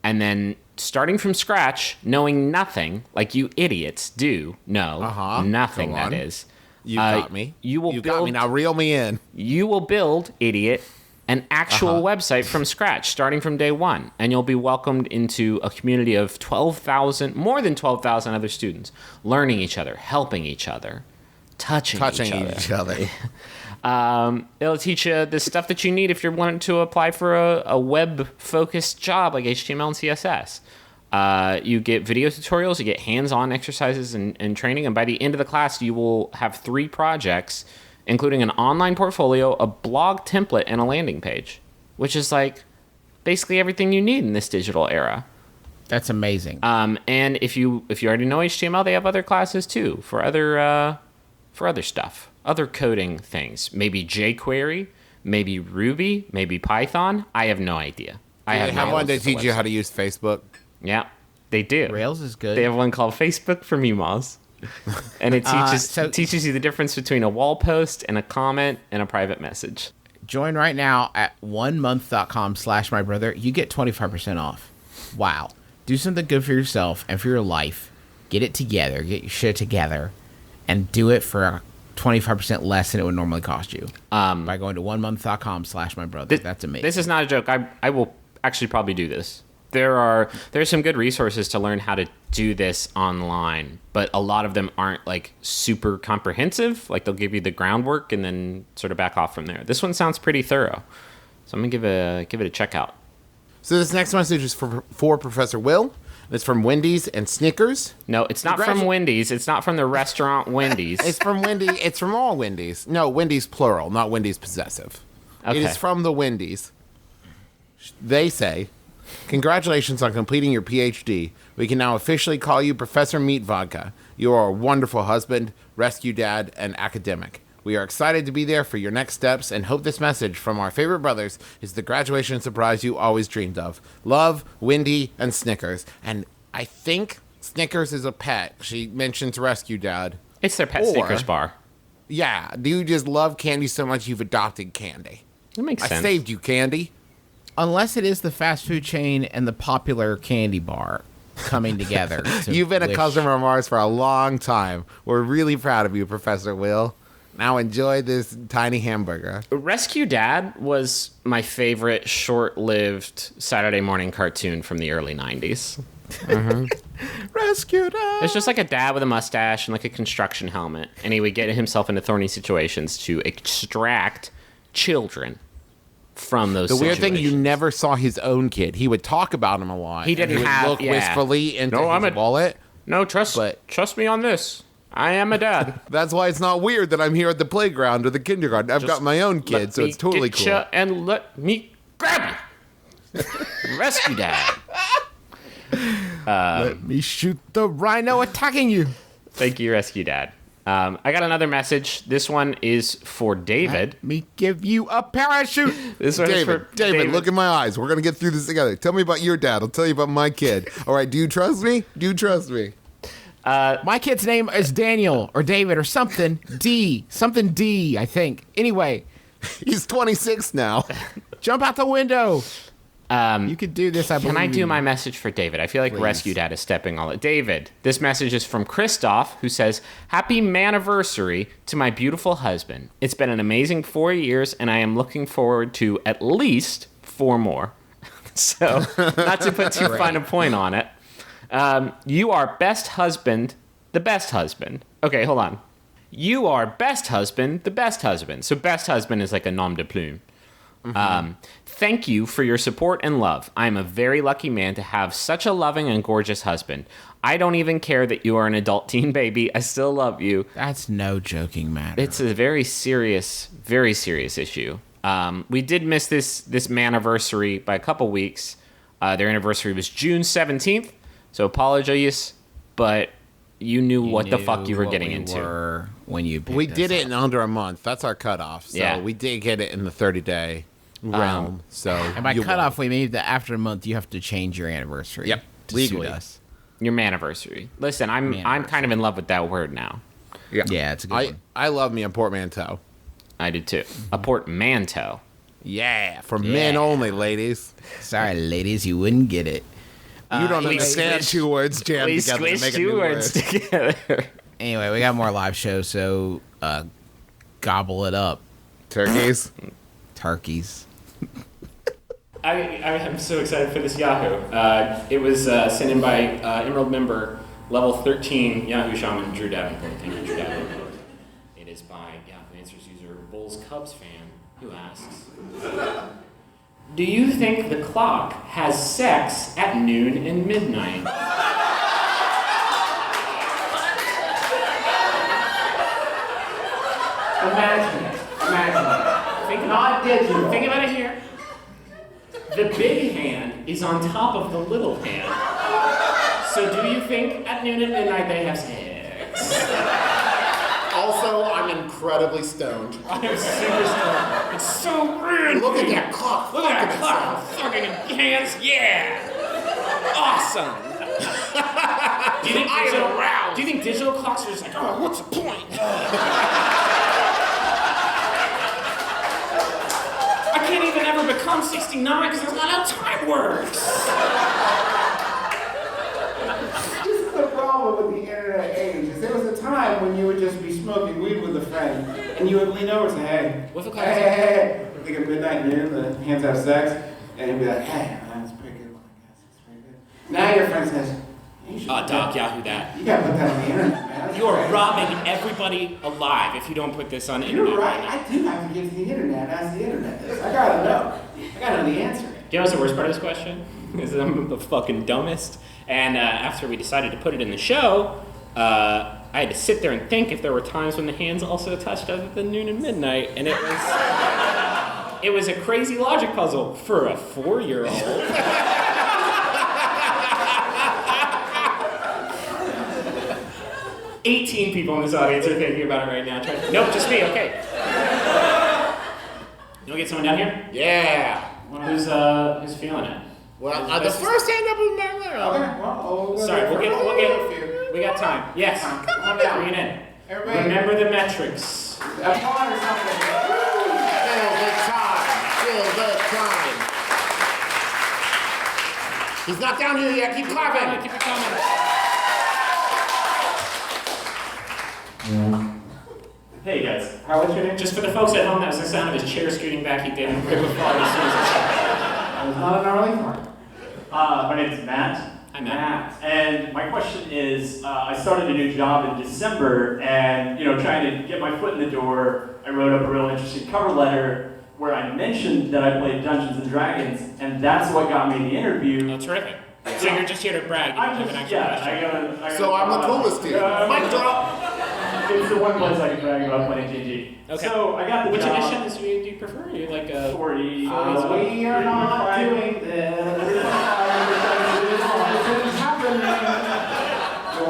D: And then starting from scratch, knowing nothing, like you idiots do know nothing,
G: Go
D: that
G: on.
D: is.
G: You got me.
D: You will
G: You
D: build,
G: got me. Now reel me in.
D: You will build, idiot, an actual website from scratch, starting from day one. And you'll be welcomed into a community of more than 12,000 other students, learning each other, helping each other, touching each other. It'll teach you the stuff that you need if you're wanting to apply for a web-focused job like HTML and CSS. You get video tutorials, you get hands-on exercises and training, and by the end of the class, you will have 3 projects, including an online portfolio, a blog template, and a landing page, which is like basically everything you need in this digital era.
C: That's amazing.
D: And if you already know HTML, they have other classes too for other stuff, other coding things. Maybe jQuery, maybe Ruby, maybe Python. I have no idea.
G: They have one to teach you how to use Facebook.
D: Yeah, they do.
C: Rails is good.
D: They have one called Facebook for Meemaws. And it teaches you the difference between a wall post and a comment and a private message.
C: Join right now at onemonth.com/mybrother. You get 25% off. Wow. Do something good for yourself and for your life. Get it together. Get your shit together. And do it for 25% less than it would normally cost you. By going to onemonth.com/mybrother. That's amazing.
D: This is not a joke. I will actually probably do this. There's some good resources to learn how to do this online, but a lot of them aren't like super comprehensive. Like they'll give you the groundwork and then sort of back off from there. This one sounds pretty thorough, so I'm gonna give it a check out.
G: So this next message is for Professor Will. It's from Wendy's and Snickers.
D: No, it's not from Wendy's. It's not from the restaurant Wendy's.
G: It's from Wendy. It's from all Wendy's. No, Wendy's plural, not Wendy's possessive.
D: Okay.
G: It is from the Wendy's. They say, congratulations on completing your PhD. We can now officially call you Professor Meat Vodka. You are a wonderful husband, rescue dad, and academic. We are excited to be there for your next steps and hope this message from our favorite brothers is the graduation surprise you always dreamed of. Love, Wendy, and Snickers. And I think Snickers is a pet. She mentions rescue dad.
D: It's their pet Snickers bar.
G: Yeah. Do you just love candy so much you've adopted candy?
D: That makes sense.
G: I saved you, candy.
C: Unless it is the fast food chain and the popular candy bar coming together.
G: You've been a customer of ours for a long time. We're really proud of you, Professor Will. Now enjoy this tiny hamburger.
D: Rescue Dad was my favorite short-lived Saturday morning cartoon from the early 90s.
C: Rescue Dad!
D: It's just like a dad with a mustache and like a construction helmet, and he would get himself into thorny situations to extract children from those
G: The
D: situations.
G: weird thing, you never saw his own kid. He would talk about him a lot.
D: He didn't
G: would
D: have-
G: look
D: yeah.
G: wistfully into
D: No,
G: his wallet.
D: No, trust me on this. I am a dad.
G: That's why it's not weird that I'm here at the playground or the kindergarten. I've got my own kid, so it's totally cool.
D: And let me grab you. Rescue Dad.
C: Let me shoot the rhino attacking you.
D: Thank you, Rescue Dad. I got another message. This one is for David.
C: Let me give you a parachute.
D: This one is for
G: David, look in my eyes. We're going to get through this together. Tell me about your dad. I'll tell you about my kid. All right, do you trust me? Do you trust me?
C: My kid's name is Daniel or David or something. Something D, I think. Anyway,
G: He's 26 now.
C: jump out the window. You could do this, I believe.
D: Can I do my message for David? I feel like Rescue Dad is stepping all it. David, this message is from Christoph, who says, Happy maniversary to my beautiful husband. It's been an amazing 4 years, and I am looking forward to at least 4 more. So, not to put too fine a point on it. You are best husband, the best husband. Okay, hold on. You are best husband, the best husband. So best husband is like a nom de plume. Thank you for your support and love. I am a very lucky man to have such a loving and gorgeous husband. I don't even care that you are an adult teen baby. I still love you.
C: That's no joking matter.
D: It's a very serious issue. We did miss this maniversary by a couple weeks. Their anniversary was June 17th. So apologies, but you knew what the fuck you were getting into.
C: When you
G: We did it in under a month. That's our cutoff. So
D: Yeah.
G: we did get it in the 30-day realm. So
C: And by cutoff, we mean that after a month, you have to change your anniversary.
G: Yep,
C: to
G: legally.
C: suit us.
D: Your maniversary. Listen, I'm kind of in love with that word now.
C: Yeah, it's a good one.
G: I love me a portmanteau.
D: I did too. A portmanteau.
G: Yeah, for men only, ladies.
C: Sorry, ladies, you wouldn't get it.
G: You don't
D: we
G: understand
D: squished-
G: 2 words jammed
D: We
G: together to
D: squished
G: make a
D: 2
G: new
D: words
G: word.
D: together.
C: Anyway, we got more live shows, so gobble it up,
G: Turkeys.
C: turkeys.
D: I am so excited for this Yahoo. It was sent in by Emerald member level 13 Yahoo Shaman Drew Davenport. Thank you, Drew Davenport. It is by Yahoo Answers user Bulls Cubs fan, who asks, do you think the clock has sex at noon and midnight?
E: Imagine it. Not digital.
D: Think about it here. The big hand is on top of the little hand. So do you think at noon and midnight they have sex?
F: Also, I'm incredibly stoned.
D: I am super stoned. It's so weird.
F: Look at that clock.
D: Look at that clock. Fucking hands. Yeah. Awesome. Do you think digital clocks are just like, oh, what's the point? I can't even ever become 69 because that's not how time works.
E: This is the problem with the internet age. Is there was a time when you would just be smoking weed with a friend, and you would lean over and say, hey,
D: What's the
E: hey, hey, hey, we're thinking midnight noon, the hands have sex, and you'd be like, hey, that's pretty good. I guess it's pretty good. Now your friend says, you should
D: Doc, Yahoo that.
E: You gotta put that on the internet, man. That's
D: You are
E: crazy.
D: robbing everybody alive if you don't put this on the internet.
E: You're right. I do have to get to the internet as the internet does. I gotta know. I gotta know the answer.
D: Do you know what's the worst part of this question? Is that I'm the fucking dumbest. And after we decided to put it in the show, I had to sit there and think if there were times when the hands also touched other than noon and midnight, and it was a crazy logic puzzle for a 4-year-old. 18 people in this audience are thinking about it right now. Nope, just me. Okay. You want to get someone down here?
F: Yeah.
D: Who's feeling it?
F: Well, the first hand up in my
E: Okay, well,
D: Sorry, we got time. Yes.
E: Come on down.
D: Bring it in.
E: Everybody.
D: Remember the metrics.
E: Applaud or something.
F: Fill the time. Fill the time. He's not down here yet. Keep clapping.
D: Keep it coming.
A: Hey guys.
E: What's your name?
D: Just for the folks at home, that was the sound of his chair scooting back. He did rip apart as soon as it started.
E: That was not an early part.
A: My name's Matt.
D: Hi, Matt.
A: And my question is, I started a new job in December, and trying to get my foot in the door, I wrote up a real interesting cover letter where I mentioned that I played Dungeons and Dragons, and that's what got me the interview.
D: Oh, terrific. So you're just here to brag. You don't have an actual question.
A: I gotta.
F: So I'm the coolest dude. Mic drop.
A: It's the one place I can brag about playing GG.
D: Okay.
A: So I got the
D: Which
A: job.
D: editions do you prefer? Are you like a
A: 40.
E: We are not doing this. This is happening. Go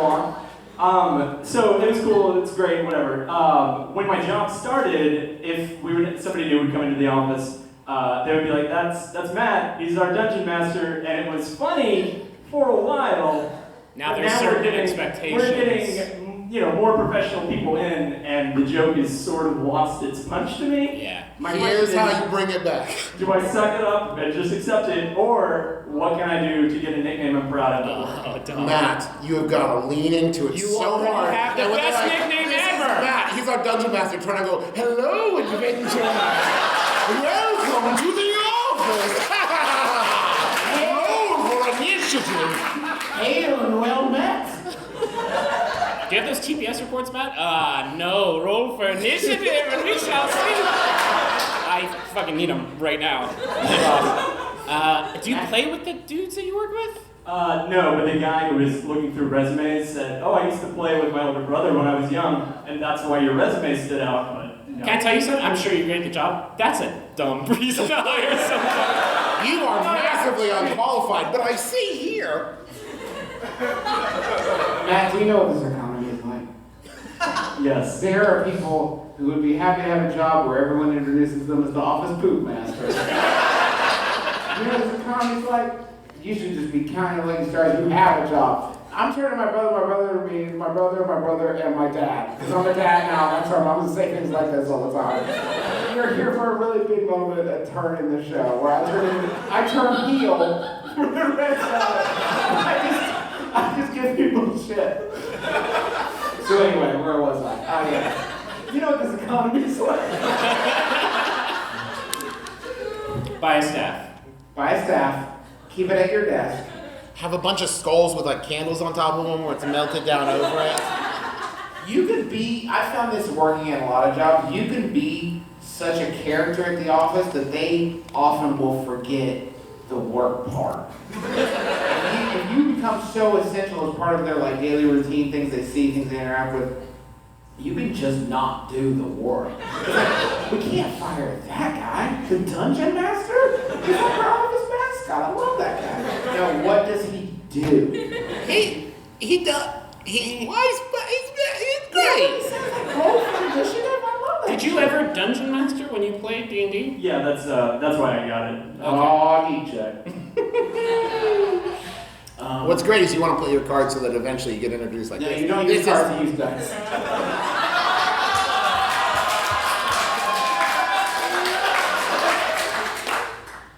E: on.
A: So it was cool, it's great, whatever. When my job started, if somebody new would come into the office, they would be like, that's Matt, he's our dungeon master, and it was funny for a while.
D: Now there's
A: Now
D: certain
A: we're getting,
D: expectations.
A: We're getting, more professional people in, and the joke has sort of lost its punch to me.
D: Yeah.
A: My
F: Here's
A: question
F: how
A: is,
F: you bring it back.
A: do I suck it up and just accept it, or what can I do to get a nickname I'm proud of?
D: Oh, dumb.
F: Matt, you have got to lean into it
D: You
F: so
D: already
F: hard.
D: have the
F: And when they're
D: best
F: like,
D: nickname
F: "This is
D: ever."
F: Matt, he's our dungeon master trying to go, hello, adventure. Welcome to the office. Roll for initiative.
E: Hail and well met.
D: Do you have those TPS reports, Matt? No. Roll for initiative and we shall see. I fucking need them right now. Do you play with the dudes that you work with?
A: No, but the guy who was looking through resumes said, "Oh, I used to play with my older brother when I was young, and that's why your resume stood out." But
D: Can I tell you something? I'm sure you're great at the job. That's a dumb reason to hire someone.
F: You are massively unqualified, but I see here.
E: Matt, do you know what this economy is like?
A: Yes.
E: There are people who would be happy to have a job where everyone introduces them as the office poop master. You know what this economy's like? You should just be counting like stars. You have a job. I'm turning my brother to me, my brother, and my dad. Because I'm a dad now, and I'm going to say things like this all the time. You're here for a really big moment, a turn in the show, where I turn heel for the rest of it. I just give people shit. So anyway, where was I? Oh yeah. You know what this economy is like?
D: Buy a staff.
E: Buy a staff. Keep it at your desk.
F: Have a bunch of skulls with like candles on top of them where it's melted down over it.
E: You could be, I found this working at a lot of jobs, you can be such a character at the office that they often will forget the work part. If you become so essential as part of their like daily routine, things they see, things they interact with, you can just not do the work. It's like, we can't fire that guy, the dungeon master? He's like our office mascot, I love that guy. Now, what does he do?
F: He does. He's great.
E: He sounds like Gold for Initiative, I love that.
D: Did you ever dungeon master when you played D&D?
H: Yeah, that's why I got it.
E: Oh, neat check.
F: What's great is you want to play your cards so that eventually you get introduced like
E: Yeah,
F: this.
E: you don't
F: This
E: use
F: is-
E: cards to use dice.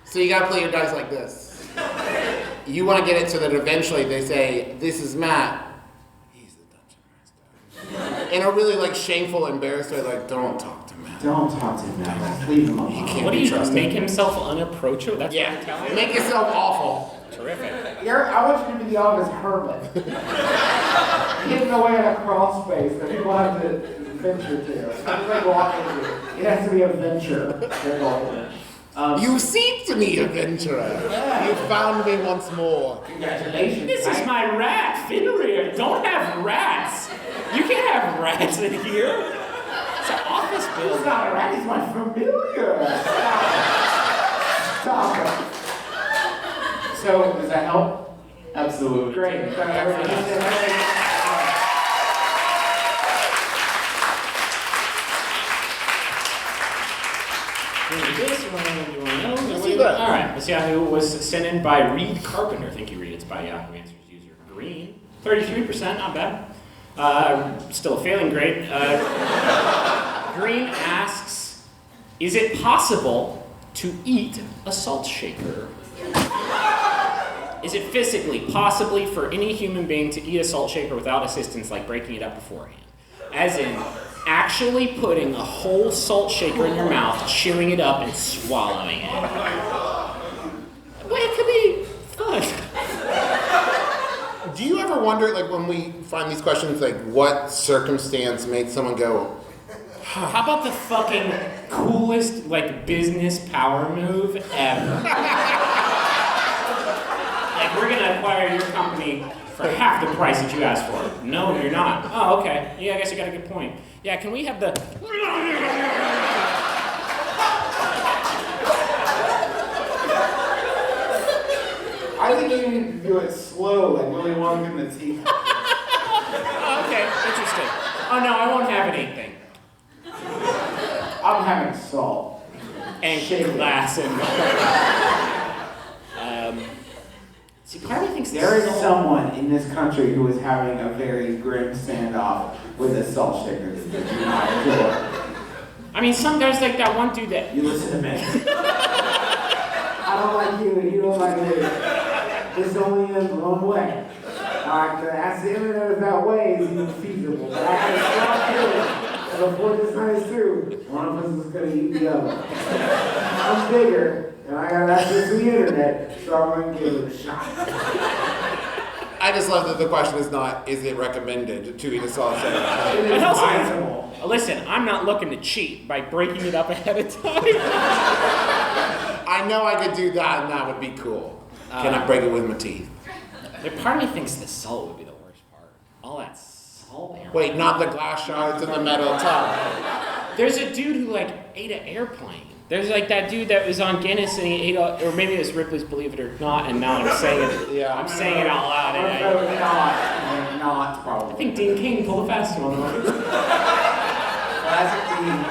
F: So you gotta play your dice like this. You want to get it so that eventually they say, "This is Matt. He's the dungeon master." In a really like shameful, embarrassed way, like, "Don't talk to Matt.
E: Don't talk to him now. Leave him alone.
F: can't
D: What do
F: be
D: you
F: trusted."
D: make himself unapproachable? That's what you're telling me?
F: Make yourself awful."
D: Terrific.
E: I want you to be the office hermit. Hidden away in a crawl space that people have to venture to. It's like walking into. It has to be a venture. They're going to.
F: You seem to me, adventurer. You found me once more.
E: Congratulations.
D: This is my rat, Fenrir. Don't have rats. You can't have rats in here. It's an office
E: He's
D: building.
E: not a rat, he's my familiar. Stop it. So, does that help?
H: Absolutely.
E: Great.
D: This, you want to know?
F: Let's do that.
D: All right. This Yahoo was sent in by Reed Carpenter. Thank you, Reed. It's by Yahoo Answers user Green. 33%, not bad. Still a failing grade. Green asks, is it possible to eat a salt shaker? Is it physically possibly for any human being to eat a salt shaker without assistance, like breaking it up beforehand? As in, actually putting a whole salt shaker in your mouth, chewing it up, and swallowing it. Well, it could be fun.
F: Do you ever wonder, like, when we find these questions, like, what circumstance made someone go,
D: How about the fucking coolest, like, business power move ever? Like, we're gonna acquire your company for half the price that you asked for. No, you're not. Oh, okay. Yeah, I guess you got a good point. Yeah, can we have the...
E: I think you need to do it slow, like Willy Wonka in the teeth.
D: Oh, okay, interesting. Oh, no, I won't have anything.
E: I'm having salt.
D: And glass and... See, part of me thinks
E: There is
D: salt-
E: someone in this country who is having a very grim standoff with a salt shaker that you do not enjoy.
D: I mean, some guys like that one dude that...
E: You listen to me. I don't like you, and you don't like me. This only ends one way. Alright, as the internet is that way is even feasible. But I have a strong feeling that before this night is through, one of us is going to eat the other. I'm bigger, and I got access to the internet, so I'm going to give it a shot.
F: I just love that the question is not, is it recommended to eat a salt shaker?
E: It is
D: And also,
E: advisable.
D: listen, I'm not looking to cheat by breaking it up ahead of time.
F: I know I could do that, and that would be cool. Can I break it with my teeth?
D: Part of me thinks the salt would be the worst part. All that salt air.
F: Wait, not the glass shards in the metal tub.
D: There's a dude who like ate an airplane. There's like that dude that was on Guinness and he ate, or maybe it was Ripley's Believe It or Not, and now I'm saying it.
F: Yeah.
D: I'm saying it out loud. And
E: Not probably.
D: I think Dean King pulled a fast one.
E: Classic Dean.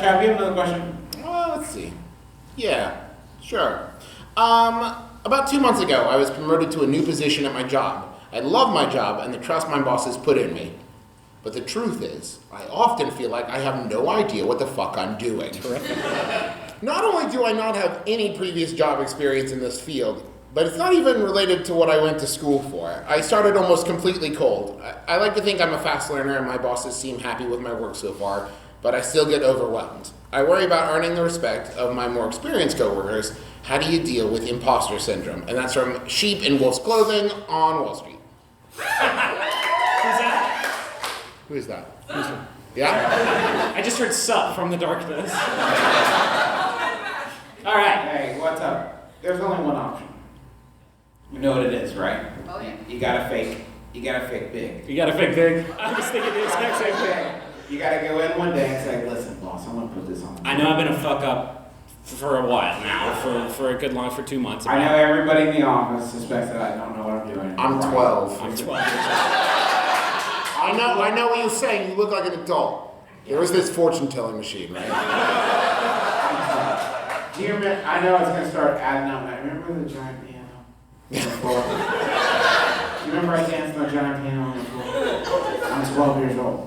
E: Chad, we have another question.
F: Well, let's see. Yeah, sure. About 2 months ago, I was promoted to a new position at my job. I love my job and the trust my bosses put in me. But the truth is, I often feel like I have no idea what the fuck I'm doing. Not only do I not have any previous job experience in this field, but it's not even related to what I went to school for. I started almost completely cold. I like to think I'm a fast learner and my bosses seem happy with my work so far. but I still get overwhelmed. I worry about earning the respect of my more experienced coworkers. How do you deal with imposter syndrome? And that's from Sheep in Wolf's Clothing on Wall Street.
D: Who's that?
F: Who is that? Yeah?
D: I just heard sup from the darkness. All right.
E: Hey, what's up? There's only one option. You know what it is, right?
I: Oh, yeah.
E: You gotta fake big.
D: You got a fake big. I was thinking the exact same thing.
E: You gotta go in one day and say, listen, boss, I want to put this on.
D: I know I've been a fuck up for a while now, for a good long, for 2 months.
E: I know everybody in the office suspects that I don't know what I'm doing.
F: I'm 12.
D: I'm 12 years old.
F: I know what you're saying. You look like an adult. There is this fortune-telling machine, right?
E: Do you remember? I know it's gonna start adding up. I remember the giant piano on the floor. Do you remember I danced on a giant piano on the floor? I'm 12 years old.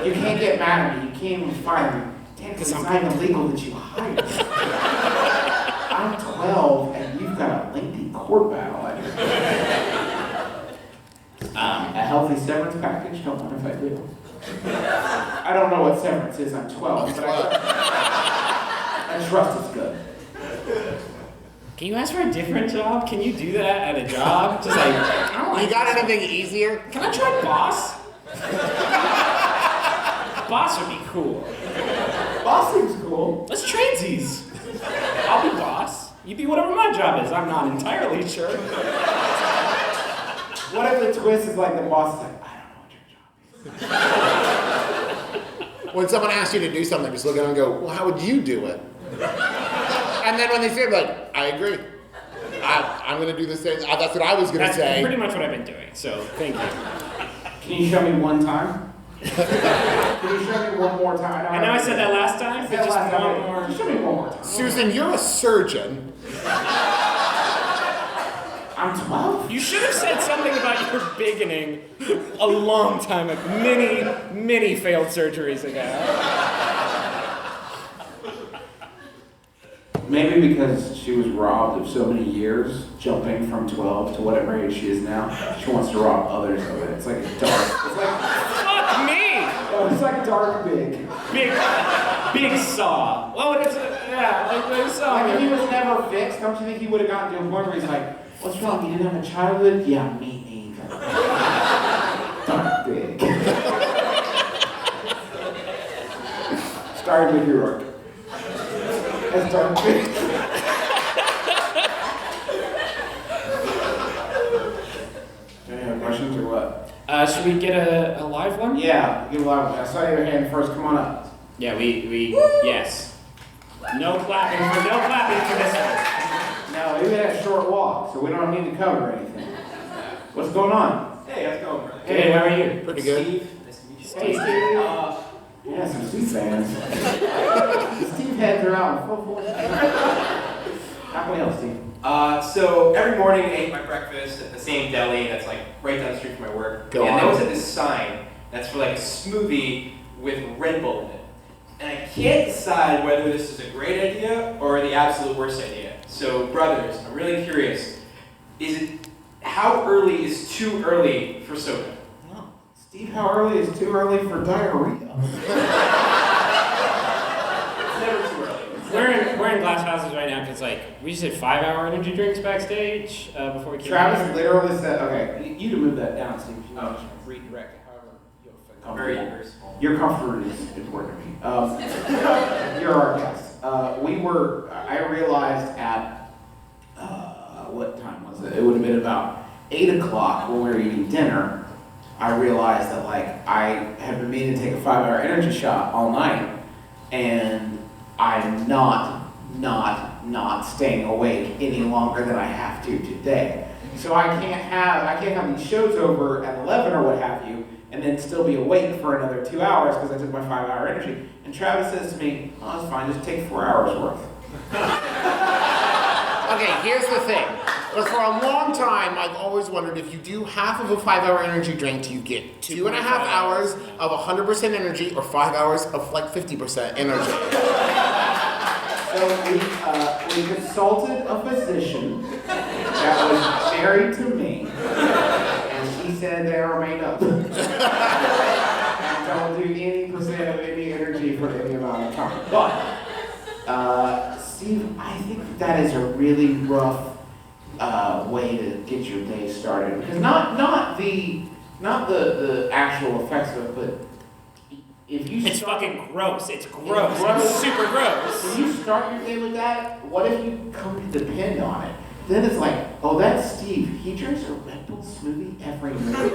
E: You can't get mad at me. You can't even fire me. Damn, because it's not even legal that you hired me. I'm 12 and you've got a lengthy court battle. A healthy severance package? Don't mind if I do. I don't know what severance is. I'm 12, but I trust it's good.
D: Can you ask for a different job? Can you do that at a job? Just like, I don't like
F: You got anything easier?
D: Can I try boss? Boss would be cool.
E: Boss seems cool.
D: Let's trade these. I'll be boss. You be whatever my job is. I'm not entirely sure.
E: What if the twist is like the boss is like, I don't know what your job is.
F: When someone asks you to do something, just look at them and go, well, how would you do it? And then when they say it, like, I agree. I'm going to do the same. That's what I was going to
D: That's
F: say.
D: pretty much what I've been doing, so thank you.
E: Can you show me one time? Can you show me one more time?
D: I know I said that last time, but just one more.
E: Just show me one more time.
F: Susan, you're a surgeon.
E: I'm 12.
D: You should have said something about your beginning a long time ago. Many failed surgeries ago.
E: Maybe because she was robbed of so many years, jumping from 12 to whatever age she is now, she wants to rob others of it. It's like a dark.
D: Fuck me!
E: It's like dark big.
D: Big saw. Well, it's like saw.
E: Like if he was never fixed, don't you think he would have gotten to a point where he's like, what's wrong? You didn't have a childhood? Yeah, me neither. Dark big. Started with your arc. That's dark big. Any other questions or what?
D: Should we get a live one?
E: Yeah, get a live one. I saw your hand first. Come on up.
D: Yeah, we yes. No clapping for this one.
E: No, we had a short walk, so we don't need to cover anything. What's going on?
H: Hey, how's it going, brother?
D: Hey, how are you?
F: Pretty good.
H: Steve. Nice to meet you.
E: Hey, Steve. Yeah, some Steve fans. Steve heads are out in full force. How can we help, Steve?
H: So every morning I ate my breakfast at the same deli that's like right down the street from my work.
F: Go
H: and
F: on.
H: there was this sign that's for like a smoothie with Red Bull in it. And I can't decide whether this is a great idea or the absolute worst idea. So brothers, I'm really curious. How early is too early for soda?
E: Steve, how early is too early for diarrhea?
H: It's never too early.
D: We're in glass houses right now because like we just did 5-hour energy drinks backstage before we came.
E: Travis
D: here.
E: literally said, okay, you can move that down, Steve. If you want to redirect it, however you feel
H: I'm very
E: comfortable.
H: impersonal.
E: Your comfort is important to me. You're our guest. I realized at, what time was it? It would have been about 8 o'clock when we were eating dinner. I realized that like I had been meaning to take a 5-hour energy shot all night, and I'm not staying awake any longer than I have to today. So I can't have these shows over at 11 or what have you, and then still be awake for another 2 hours because I took my 5-hour energy. And Travis says to me, oh, it's fine, just take 4 hours worth.
F: Okay, here's the thing. But for a long time, I've always wondered if you do half of a 5-hour energy drink, do you get 2.5 hours of 100% energy or 5 hours of like 50% energy?
E: So we consulted a physician that was married to me, and she said they are made up. And don't do any percent of any fine. But, Steve, I think that is a really rough way to get your day started. Because not the actual effects of it, but if you
D: It's fucking gross. It's gross. It's super gross.
E: If you start your day with that, what if you come to depend on it? Then it's like, oh, that's Steve. He drinks a Red Bull smoothie every night.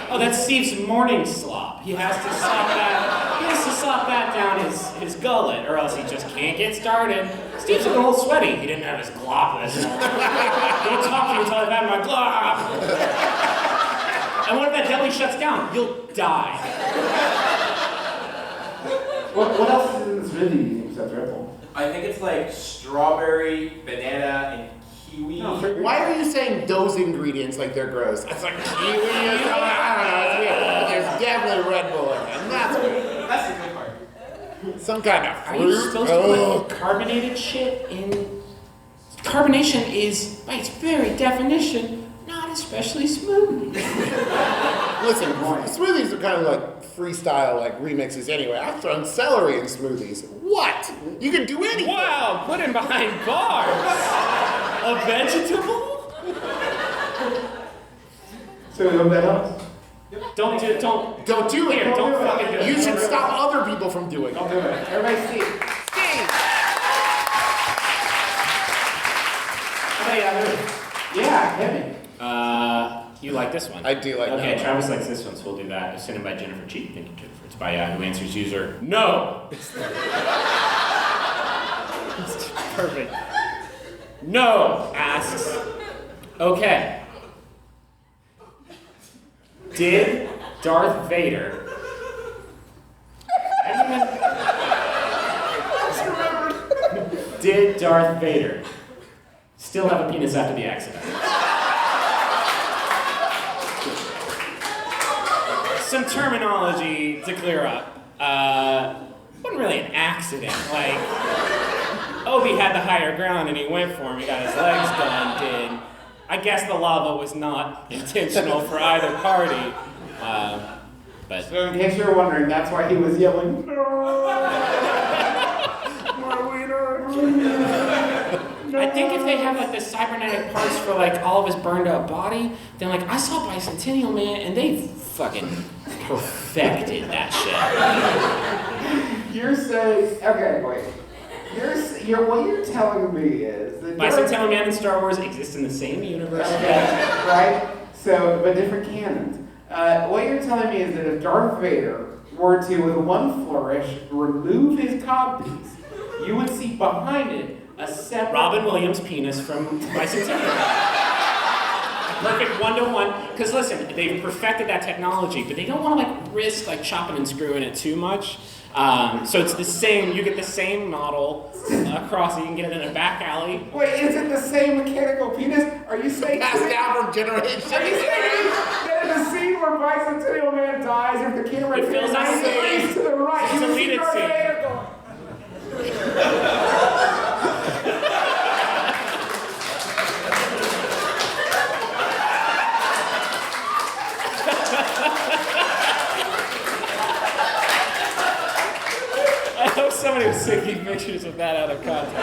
D: Oh, that's Steve's morning slop. He has to slop that down his gullet, or else he just can't get started. Steve's a little sweaty. He didn't have his glop this morning. Don't talk to me until I've had my glop. And what if that deli shuts down? You'll die.
E: What else is in this smoothie, do you think, besides Red Bull?
H: I think it's like strawberry, banana, and kiwi.
F: Why are you saying those ingredients like they're gross? It's like kiwi. I don't know. It's weird. But there's definitely Red Bull in it, and that's weird.
H: That's the good part.
F: Some kind of
D: Are
F: fruit.
D: you supposed to put carbonated shit in? Carbonation is, by its very definition, not especially smooth.
F: Listen, smoothies are kind of like freestyle, like remixes anyway. I've thrown celery in smoothies. What? You can do anything.
D: Wow, put him behind bars. A vegetable?
E: So we hope that helps.
D: Don't do it.
F: Don't do it.
D: Don't fucking do it.
F: You should stop other people from doing it.
E: Don't do it. Everybody Steve.
F: Steve!
D: Hey,
E: Yeah, hit me.
D: you like this one?
F: I do like that
D: Okay,
F: one.
D: Travis likes this one, so we'll do that. It's sent in by Jennifer Cheek. Thank you, Jennifer. It's by Who Answers user No. It's perfect. No asks. Okay. Did Darth Vader? Did Darth Vader still have a penis after the accident? Some terminology to clear up. Wasn't really an accident. Like, Obi had the higher ground and he went for him. He got his legs done. Did I guess the lava was not intentional for either party. But
E: So in case you're wondering, that's why he was yelling,
D: I think if they have like the cybernetic parts for like all of his burned up body, then like I saw Bicentennial Man and they fucking perfected that shit.
E: You're saying, okay, wait. What you're telling me is that
D: Bicentennial Man and Star Wars exist in the same universe.
E: Okay, right? So, but different canons. What you're telling me is that if Darth Vader were to, with one flourish, remove his codpiece, you would see behind it a separate...
D: Robin Williams' penis from Bicentennial. Perfect one-to-one. Because listen, they've perfected that technology, but they don't want to like risk like chopping and screwing it too much. So it's the same, you get the same model across, you can get it in a back alley.
E: Wait, is it the same mechanical penis? Are you saying...
F: Passed down from generation to
E: Are you saying
F: generation.
E: that in the scene where Bicentennial Man dies, if the camera
D: It feels
E: pans
D: unsafe.
E: to the right,
D: It's
E: you
D: a
E: would see
D: deleted
E: Darth
D: scene.
E: Vader going...
D: I hope somebody was taking pictures of that out of context.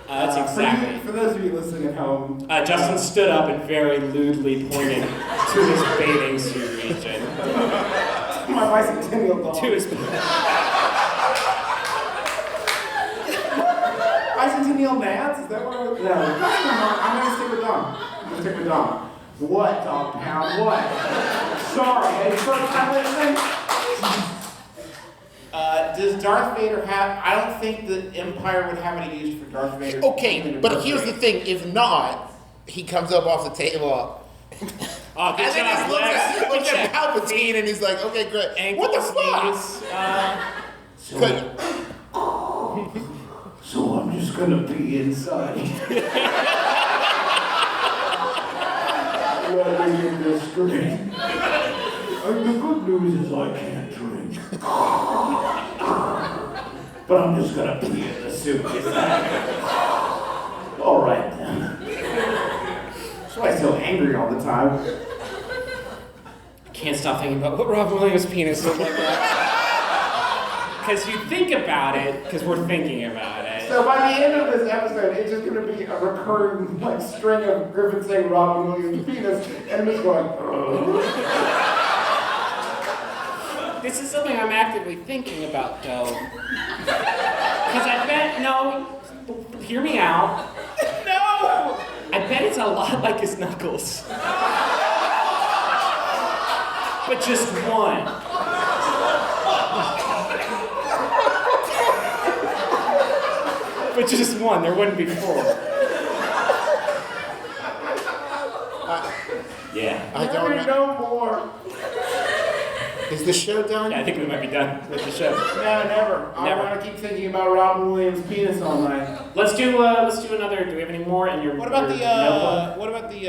D: That's exactly.
E: For those of you listening at home,
D: Justin stood up and very lewdly pointed to his bathing suit region.
E: my Bicentennial dog.
D: To his
E: Bicentennial Nats? Is that what I was... No, I'm gonna stick with Dom. I'm gonna stick with Dom. What, Dog Pound? What? Sorry, hey, first time listening? Does Darth Vader have... I don't think the Empire would have any use for Darth Vader.
F: Okay, but here's the thing. If not, he comes up off the table.
D: Oh, good
F: And then
D: job,
F: he looks at
D: Lex.
F: Palpatine and he's like, okay, great.
D: Ankles,
F: What the fuck?
D: knees,
F: Good.
E: So I'm just gonna be inside. Let me in this screen. The good news is I can't drink. But I'm just gonna pee in the suit. All right then. That's why I'm so angry all the time.
D: Can't stop thinking about what Robin Williams' penis looked like that. because you think about it, because we're thinking about it.
E: So by the end of this episode, it's just going to be a recurring like string of Griffin saying Robin Williams' penis, and just going.
D: This is something I'm actively thinking about, though. Because I bet, no, hear me out. No! I bet it's a lot like his knuckles. But just one. But just one, there wouldn't be four. Yeah.
F: I don't know.
E: No more.
F: Is the show done?
D: Yeah, I think we might be done with the show.
E: No, never. I
D: Never.
E: want to keep thinking about Robin Williams' penis all night.
D: Let's do another. Do we have any more in your?
F: What about
D: your
F: the
D: notebook?
F: what about the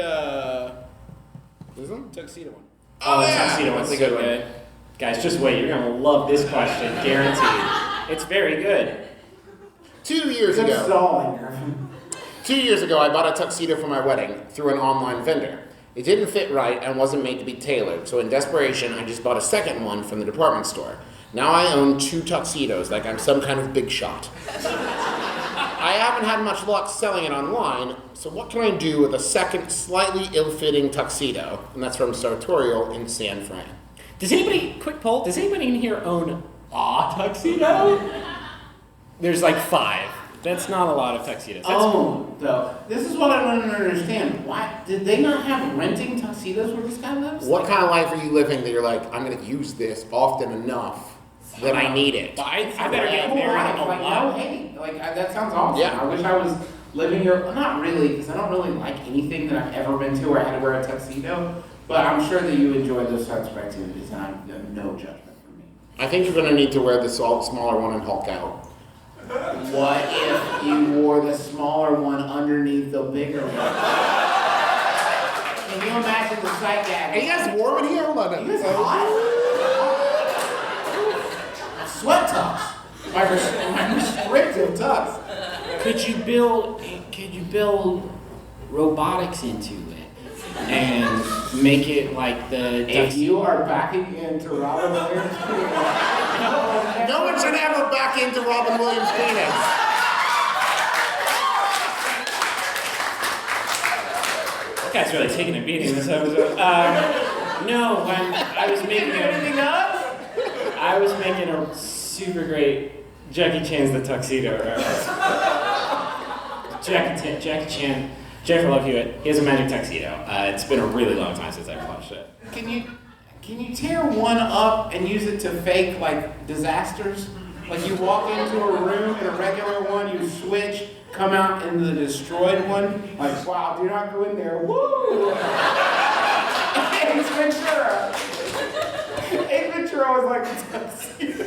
F: this one? Tuxedo one.
D: Oh, the
F: yeah.
D: tuxedo one's
F: That's
D: so
F: a good one.
D: good. Guys, just wait. You're gonna love this question, guaranteed. It's very good.
F: 2 years
E: Good
F: ago.
E: stalling, Griffin.
F: 2 years ago, I bought a tuxedo for my wedding through an online vendor. It didn't fit right and wasn't made to be tailored, so in desperation, I just bought a second one from the department store. Now I own 2 tuxedos, like I'm some kind of big shot. I haven't had much luck selling it online, so what can I do with a second, slightly ill-fitting tuxedo? And that's from Sartorial in San Fran.
D: Does anybody, quick poll, does anybody in here own a tuxedo? There's like 5. That's not a lot of tuxedos. That's
E: Though. This is what I don't understand. Why did they not have renting tuxedos where this guy lives?
F: What kind of life are you living that you're like, I'm going to use this often enough that I need it?
D: I better get married a
E: Like,
D: lot.
E: no, hey, like that sounds awesome.
F: Yeah.
E: I wish I was living here. Well, not really, because I don't really like anything that I've ever been to where I had to wear a tuxedo. But I'm sure that you enjoy those types of activities, and I have no judgment from me.
F: I think you're going to need to wear the smaller one and Hulk out.
E: What if you wore the smaller one underneath the bigger one? Can you imagine the sight gag?
F: Are you guys warm in here? Hold on.
E: You guys hot? Sweat tux. My restrictive tux.
D: Could you build robotics into it and make it like the
E: If you are backing into Robin Williams,
F: No one should ever back into Robin Williams' penis.
D: That guy's really taking a beating this episode. No, I was making a super great Jackie Chan's The Tuxedo reference. Jackie Chan, Jennifer Love Hewitt, he has a magic tuxedo. It's been a really long time since I've watched it.
E: Can you tear one up and use it to fake like disasters? Like you walk into a room in a regular one, you switch, come out in the destroyed one. Like, wow, do not go in there. Woo! Ace Ventura. Ace Ventura was like the tuxedo.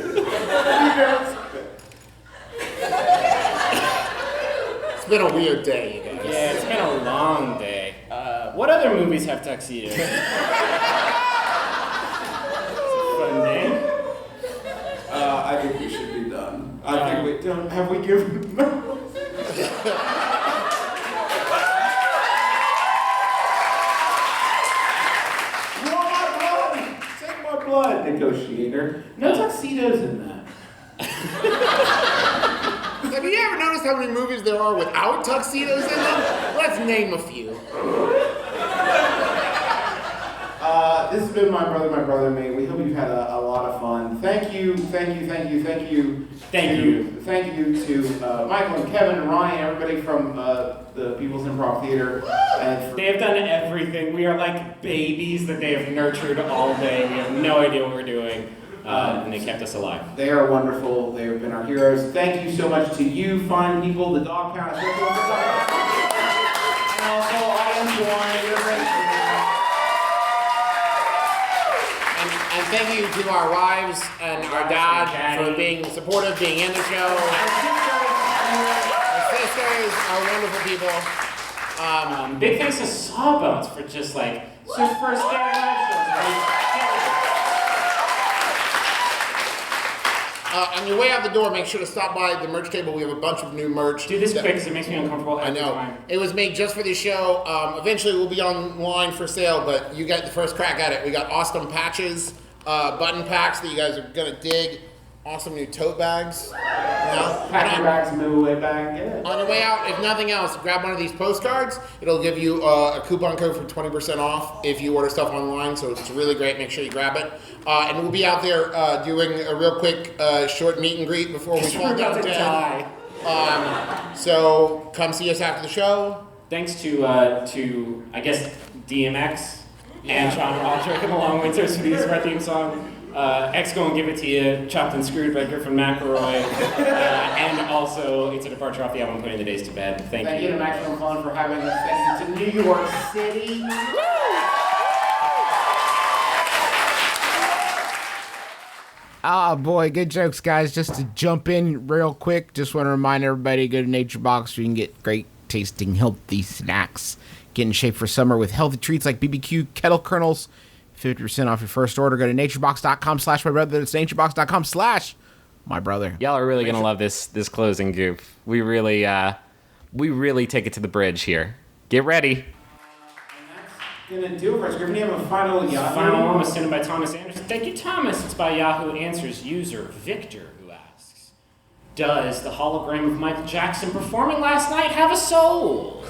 F: It's been a weird day, you guys.
D: Yeah, it's been a long day. What other movies have tuxedos? Fun day.
E: I think we should be done. I think we don't. Have we given? Take my blood, negotiator. No tuxedos in that.
F: Have you ever noticed how many movies there are without tuxedos in them? Let's name a few.
E: This has been My Brother, Me. We hope you've had a lot of fun. Thank you to Michael and Kevin and Ronnie and everybody from the People's Improv Theater. And
D: They have done everything. We are like babies that they have nurtured all day. We have no idea what we're doing. And they kept us alive.
E: they are wonderful. They have been our heroes. Thank you so much to you, fine people, the dog count, and also audience one. You're great.
F: And thank you to our wives and our dad for being supportive, being in the show. Our sisters are wonderful people.
D: Big thanks to Sawbones for just like, it's your first day of live shows.
F: On your way out the door, make sure to stop by the merch table. We have a bunch of new merch.
D: Do this quick because it makes me uncomfortable
F: I
D: every
F: know.
D: time.
F: It was made just for the show. Eventually, we'll be online for sale, but you got the first crack at it. We got awesome patches, button packs that you guys are going to dig. awesome new tote bags. You know?
E: Pack your bags, move away back, get it.
F: On your way out, if nothing else, grab one of these postcards. It'll give you a coupon code for 20% off if you order stuff online, so it's really great. Make sure you grab it. And we'll be out there doing a real quick short meet and greet before we fall down dead. So come see us after the show.
D: Thanks to I guess DMX and Sean Roderick and the Long Winters for the use of our theme song. X Gon' Give It To You, Chopped and Screwed by Griffin McElroy, and also It's a Departure Off the album Putting the Days to Bed. Thank
E: you to Maximum Fun for having us to New York City.
C: Ah, boy, good jokes, guys. Just to jump in real quick, just want to remind everybody, go to Nature Box where you can get great tasting, healthy snacks. Get in shape for summer with healthy treats like BBQ kettle kernels. 50% off your first order. Go to naturebox.com/mybrother. That's naturebox.com/mybrother.
D: Y'all are really gonna love this closing goof. We really take it to the bridge here. Get ready.
E: Gonna do it for us. Griffin, you have a final Yahoo?
D: Final one was sent by Thomas Anderson. Thank you, Thomas. It's by Yahoo Answers user Victor, who asks, does the hologram of Michael Jackson performing last night have a soul?